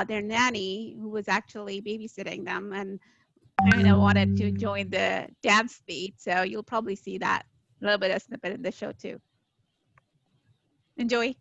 Speaker 1: Their nanny, who was actually babysitting them, and wanted to join the dance beat. So you'll probably see that little bit of snippet in the show too. Enjoy.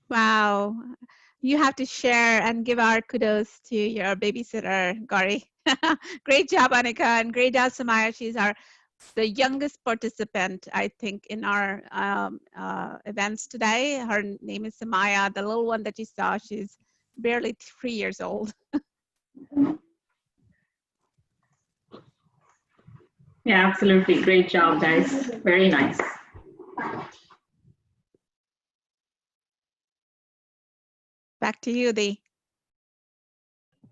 Speaker 1: Wow. You have to share and give our kudos to your babysitter, Gauri. Great job, Anika, and great job, Samaya. She's the youngest participant, I think, in our events today. Her name is Samaya. The little one that you saw, she's barely 3 years old.
Speaker 6: Yeah, absolutely. Great job, guys. Very nice.
Speaker 1: Back to you, Dee.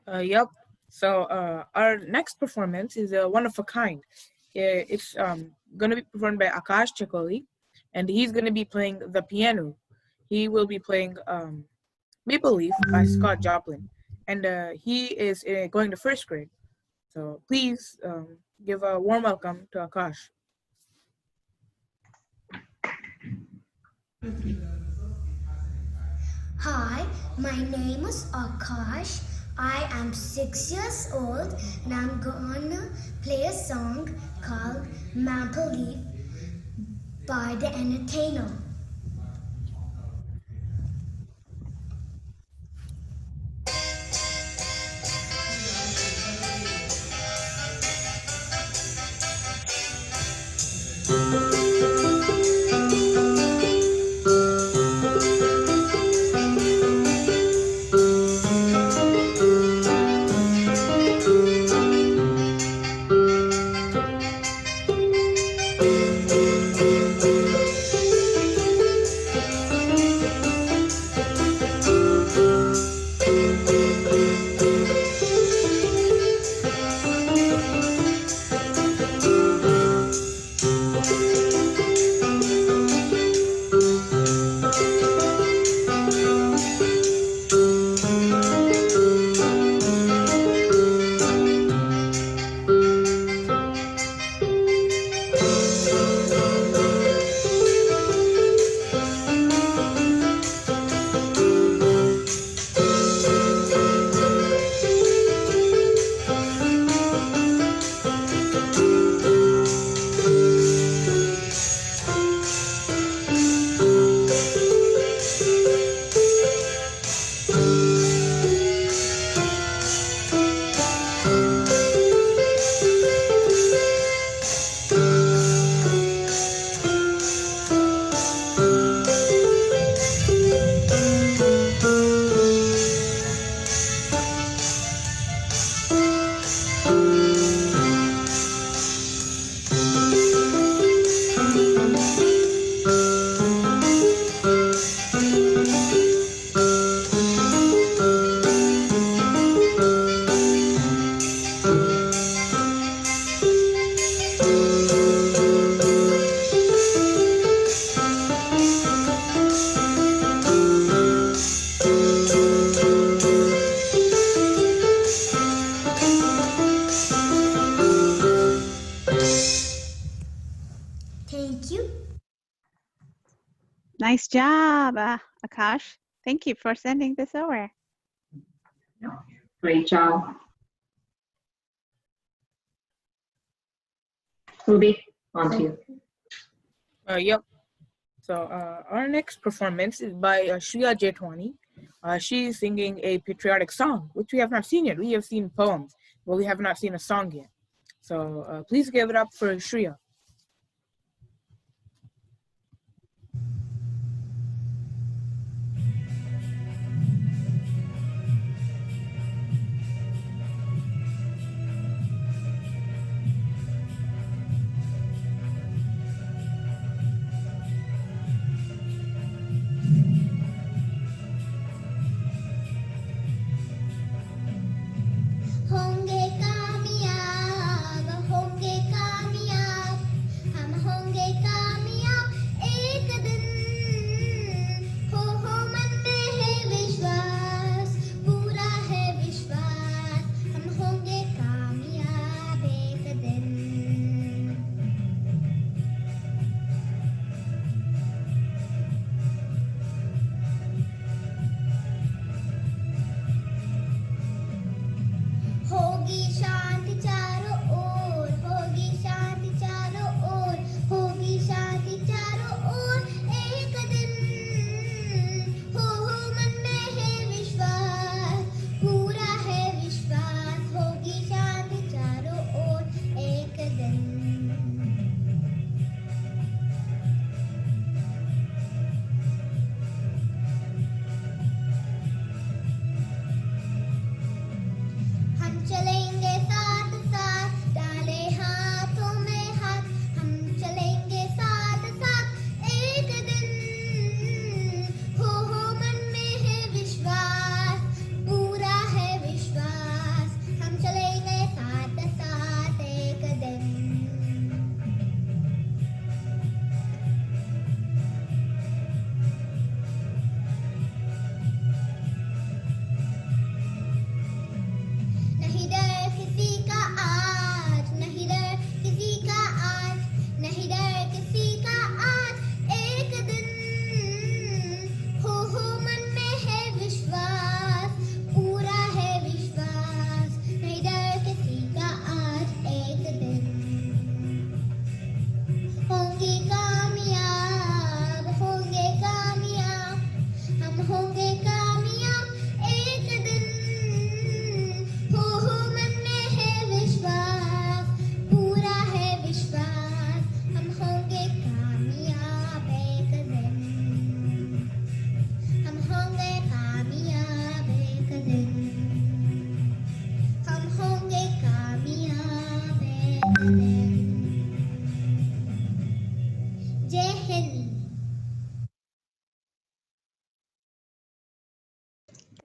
Speaker 2: Yep. So our next performance is one of a kind. It's going to be performed by Akash Chakoli, and he's going to be playing the piano. He will be playing Maple Leaf by Scott Joplin, and he is going to first grade. So please give a warm welcome to Akash.
Speaker 4: Hi, my name is Akash. I am 6 years old and I'm gonna play a song called Maple Leaf by the Entertainer. Thank you.
Speaker 1: Nice job, Akash. Thank you for sending this over.
Speaker 6: Great job. Ruby, on to you.
Speaker 2: Yep. So our next performance is by Shreya Jetwani. She's singing a patriotic song, which we have not seen yet. We have seen poems, but we have not seen a song yet. So please give it up for Shreya.
Speaker 4: होंगे कामयाब Jai Hind.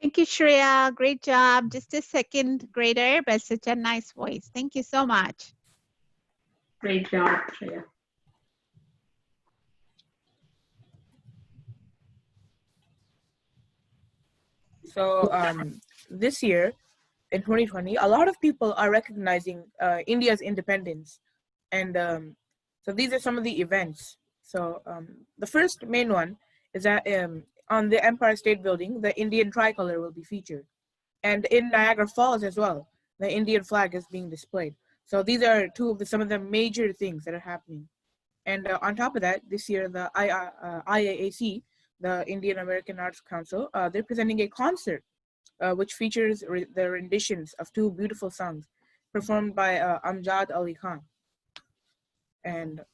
Speaker 1: Thank you, Shreya. Great job. Just a second grader, but such a nice voice. Thank you so much.
Speaker 6: Great job, Shreya.
Speaker 2: So this year in 2020, a lot of people are recognizing India's independence, and so these are some of the events. So the first main one is that on the Empire State Building, the Indian tricolor will be featured, and in Niagara Falls as well, the Indian flag is being displayed. So these are some of the major things that are happening. And on top of that, this year the IAAC, the Indian American Arts Council, they're presenting a concert which features the renditions of two beautiful songs performed by Amjad Ali Khan. And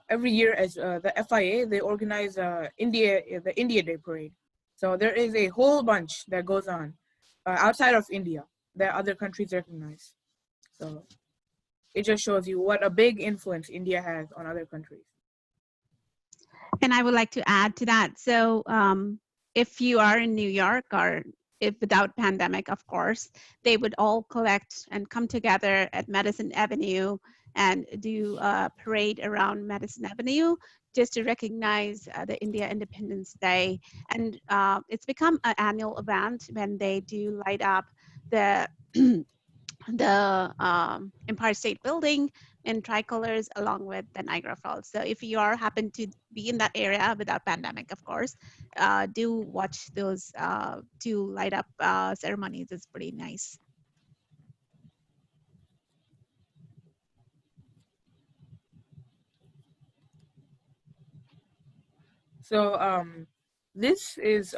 Speaker 2: every year as the FIA, they organize the India Day Parade. So there is a whole bunch that goes on outside of India that other countries recognize. So it just shows you what a big influence India has on other countries.
Speaker 1: And I would like to add to that. So if you are in New York, or if without pandemic, of course, they would all collect and come together at Madison Avenue and do a parade around Madison Avenue just to recognize the India Independence Day. And it's become an annual event when they do light up the Empire State Building in tricolors along with the Niagara Falls. So if you happen to be in that area without pandemic, of course, do watch those two light up ceremonies. It's pretty nice.
Speaker 2: So this is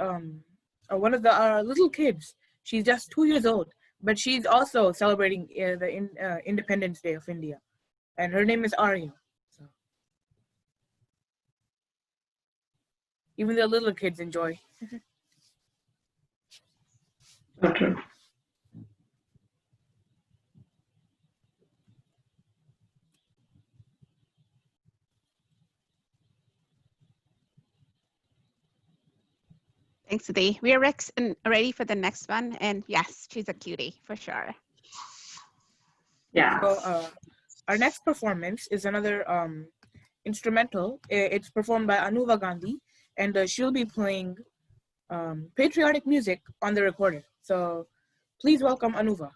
Speaker 2: one of the little kids. She's just 2 years old, but she's also celebrating the Independence Day of India, and her name is Arya. So even the little kids enjoy.
Speaker 6: Okay.
Speaker 1: Thanks, Adi. We are ready for the next one. And yes, she's a cutie for sure.
Speaker 6: Yeah.
Speaker 2: So our next performance is another instrumental. It's performed by Anuva Gandhi, and she'll be playing patriotic music on the recorder. So please welcome Anuva.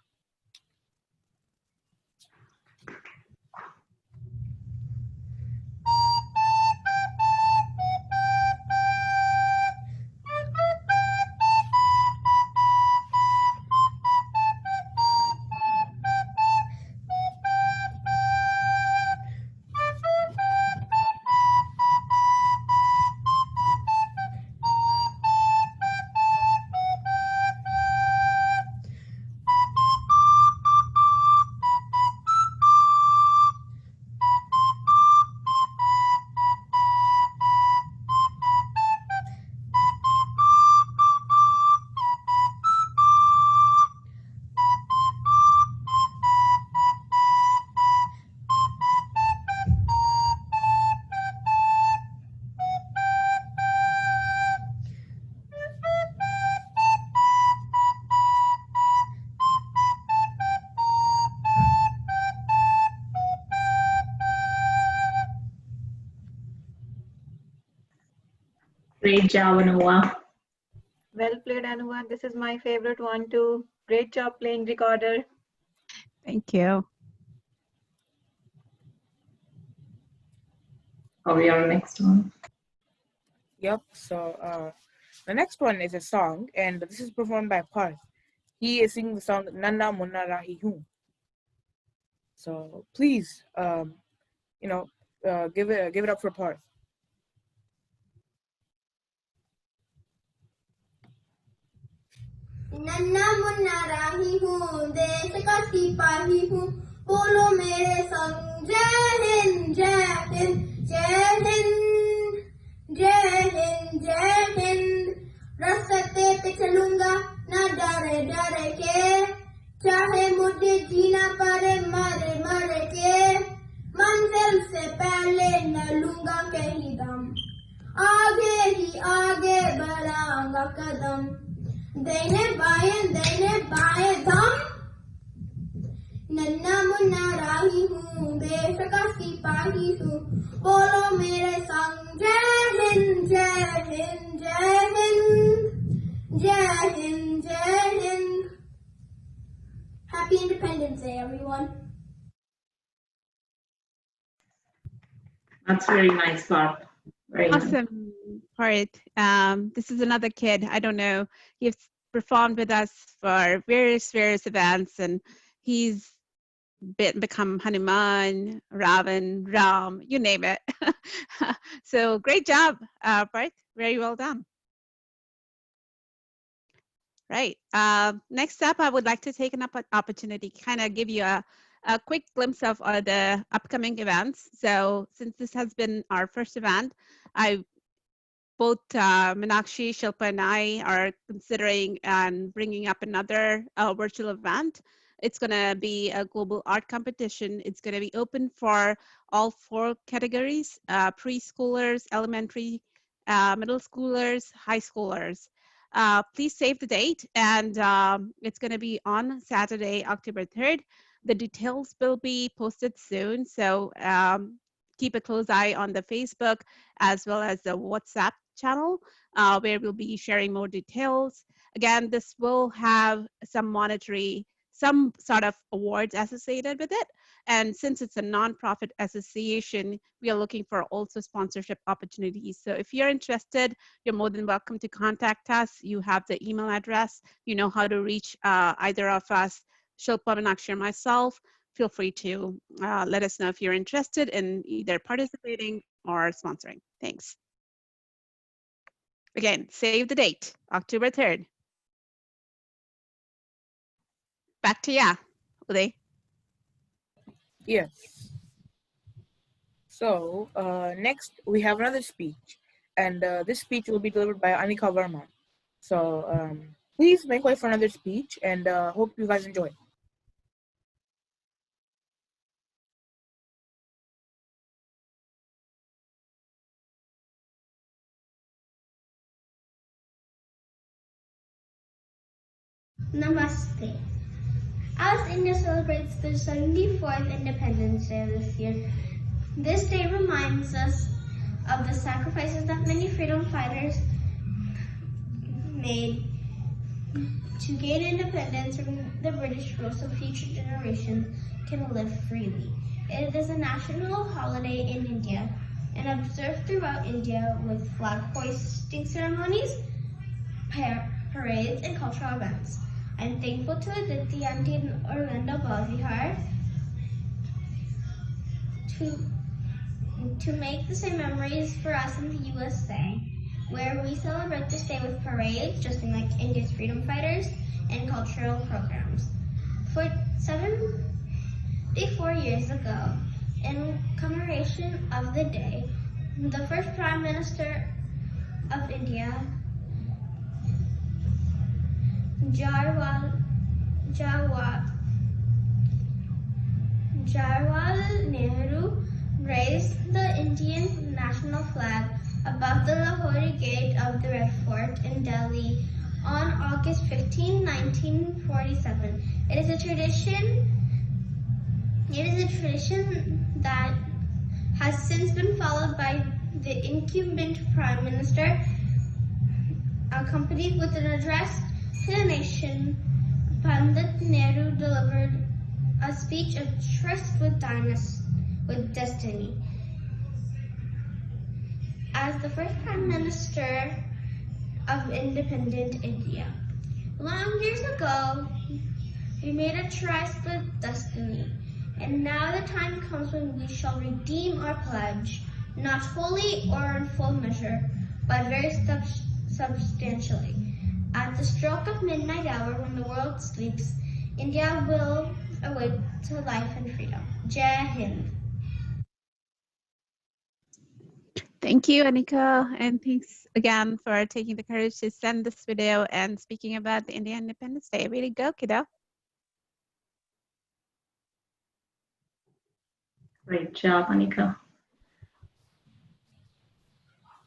Speaker 6: Great job, Anuva.
Speaker 10: Well played, Anuva. This is my favorite one too. Great job playing recorder.
Speaker 1: Thank you.
Speaker 6: Are we on next one?
Speaker 2: Yep. So the next one is a song, and this is performed by Parth. He is singing the song Nanna Munna Rahi Hoon. So please, give it up for Parth.
Speaker 13: नन्ना मुन्ना राही हूँ देश का सिपाही हूँ बोलो मेरे संग जय हिंद जय हिंद जय हिंद जय हिंद जय हिंद रास्ते पे चलूंगा ना डरे डरे के चाहे मुझे जीना पड़े न राही हूँ देश का सिपाही हूँ बोलो मेरे संग जय हिंद जय हिंद जय हिंद जय हिंद जय Hind. Happy Independence Day, everyone.
Speaker 6: That's very nice, Parth. Very nice.
Speaker 1: Awesome part. This is another kid. I don't know. He's performed with us for various events, and he's become Hanuman, Ravan, Ram, you name it. So great job, Parth. Very well done. Right. Next up, I would like to take an opportunity, kind of give you a quick glimpse of the upcoming events. So since this has been our first event, both Meenakshi, Shilpa, and I are considering and bringing up another virtual event. It's going to be a global art competition. It's going to be open for all 4 categories, preschoolers, elementary, middle schoolers, high schoolers. Please save the date, and it's going to be on Saturday, October 3rd. The details will be posted soon, so keep a close eye on the Facebook as well as the WhatsApp channel where we'll be sharing more details. Again, this will have some sort of awards associated with it. And since it's a nonprofit association, we are looking for also sponsorship opportunities. So if you're interested, you're more than welcome to contact us. You have the email address. You know how to reach either of us, Shilpa, Meenakshi, or myself. Feel free to let us know if you're interested in either participating or sponsoring. Thanks. Again, save the date, October 3rd. Back to ya, Uday.
Speaker 2: Yes. So next we have another speech, and this speech will be delivered by Anika Verma. So please make way for another speech, and hope you guys enjoy.
Speaker 13: Namaste. As India celebrates the 74th Independence Day this year, this day reminds us of the sacrifices that many freedom fighters made to gain independence from the British rule so future generations can live freely. It is a national holiday in India and observed throughout India with flag hoisting ceremonies, parades, and cultural events. I'm thankful to Aditi Auntie and Orlando Bal Vihar to make the same memories for us in the USA, where we celebrate this day with parades, just like India's freedom fighters, and cultural programs. For 74 years ago, in commemoration of the day, the first Prime Minister of India, Jawaharlal Nehru, raised the Indian national flag above the Lahore Gate of the Red Fort in Delhi on August 15, 1947. It is a tradition that has since been followed by the incumbent Prime Minister, accompanied with an address to the nation. Pandit Nehru delivered a speech of trust with destiny. As the first Prime Minister of independent India. Long years ago, we made a trust with destiny, and now the time comes when we shall redeem our pledge, not wholly or in full measure, but very substantially. At the stroke of midnight hour, when the world sleeps, India will awake to life and freedom. Jai Hind.
Speaker 1: Thank you, Anika, and thanks again for taking the courage to send this video and speaking about the Indian Independence Day. Way to go, kiddo.
Speaker 6: Great job, Anika.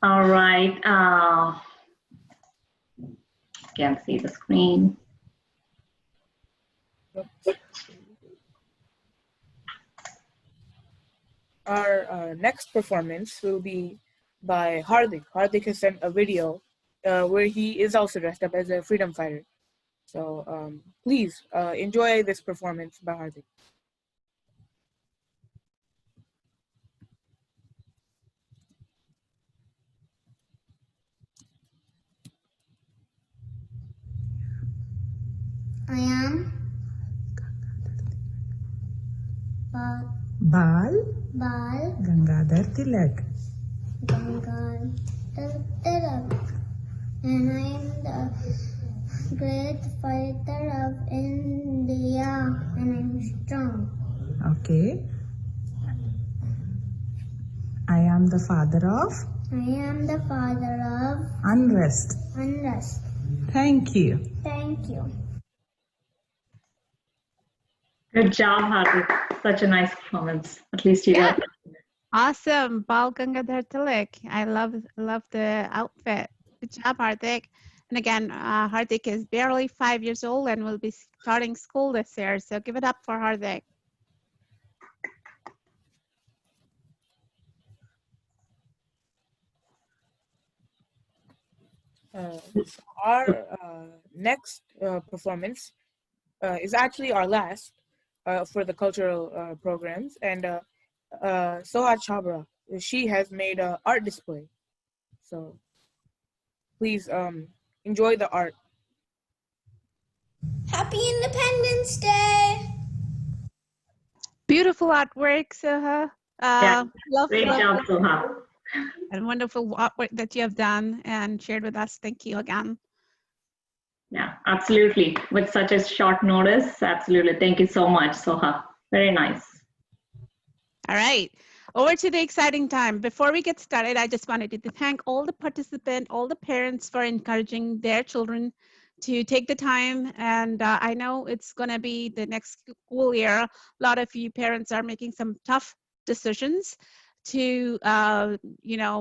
Speaker 6: All right. Can't see the screen.
Speaker 2: our next performance will be by Hardik. Hardik has sent a video where he is also dressed up as a freedom fighter. So please enjoy this performance by Hardik.
Speaker 4: I am
Speaker 15: Bal
Speaker 4: Bal
Speaker 15: Gangadhar Tilak.
Speaker 4: Vihar Inc. And I am the great fighter of India, and I'm strong.
Speaker 15: Okay. I am the father of
Speaker 4: I am the father of
Speaker 15: unrest.
Speaker 4: unrest.
Speaker 15: Thank you.
Speaker 4: Thank you.
Speaker 6: Good job, Hardik. Such a nice performance. At least you
Speaker 1: Yeah.
Speaker 6: got.
Speaker 1: Awesome, Bal Gangadhar Tilak. I love the outfit. Good job, Hardik. And again, Hardik is barely 5 years old and will be starting school this year. So give it up for Hardik.
Speaker 2: Our next performance is actually our last for the cultural programs, and Soha Chabra, she has made an art display. So please enjoy the art.
Speaker 4: Happy Independence Day!
Speaker 1: Beautiful artwork, Soha.
Speaker 6: Yeah,
Speaker 1: Love
Speaker 6: great job, Soha.
Speaker 1: and wonderful artwork that you have done and shared with us. Thank you again.
Speaker 6: Yeah, absolutely. With such a short notice, absolutely. Thank you so much, Soha. Very nice.
Speaker 1: All right, over to the exciting time. Before we get started, I just wanted to thank all the participants, all the parents for encouraging their children to take the time. And I know it's going to be the next school year. A lot of you parents are making some tough decisions to,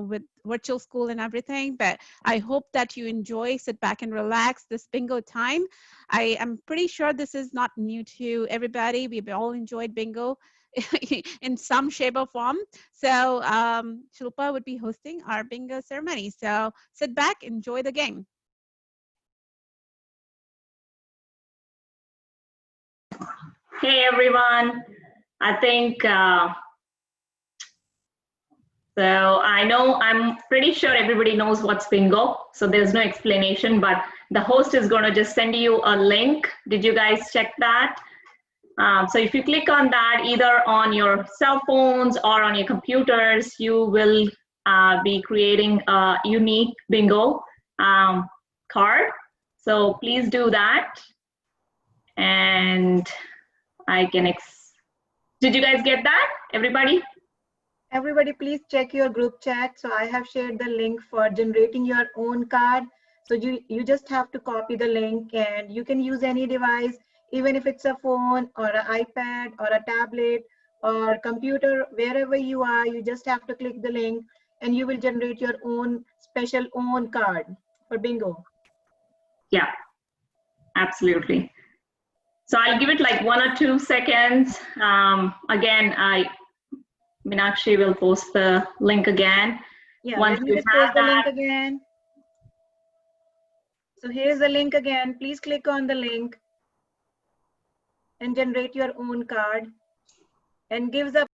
Speaker 1: with virtual school and everything, but I hope that you enjoy, sit back and relax this bingo time. I am pretty sure this is not new to everybody. We've all enjoyed bingo in some shape or form. So Shilpa would be hosting our bingo ceremony. So sit back, enjoy the game.
Speaker 6: Hey, everyone. I think, so I'm pretty sure everybody knows what's bingo. So there's no explanation, but the host is going to just send you a link. Did you guys check that? So if you click on that, either on your cell phones or on your computers, you will be creating a unique bingo card. So please do that. And I can, did you guys get that, everybody?
Speaker 10: Everybody, please check your group chat. So I have shared the link for generating your own card. So you just have to copy the link, and you can use any device, even if it's a phone or an iPad or a tablet or computer, wherever you are, you just have to click the link and you will generate your own special own card for bingo.
Speaker 6: Yeah, absolutely. So I'll give it like 1 or 2 seconds. Again, Meenakshi will post the link again.
Speaker 10: Yeah,
Speaker 6: Once
Speaker 10: let me
Speaker 6: you
Speaker 10: just
Speaker 6: have
Speaker 10: post the
Speaker 6: that,
Speaker 10: link again. So here's the link again. Please click on the link and generate your own card and gives a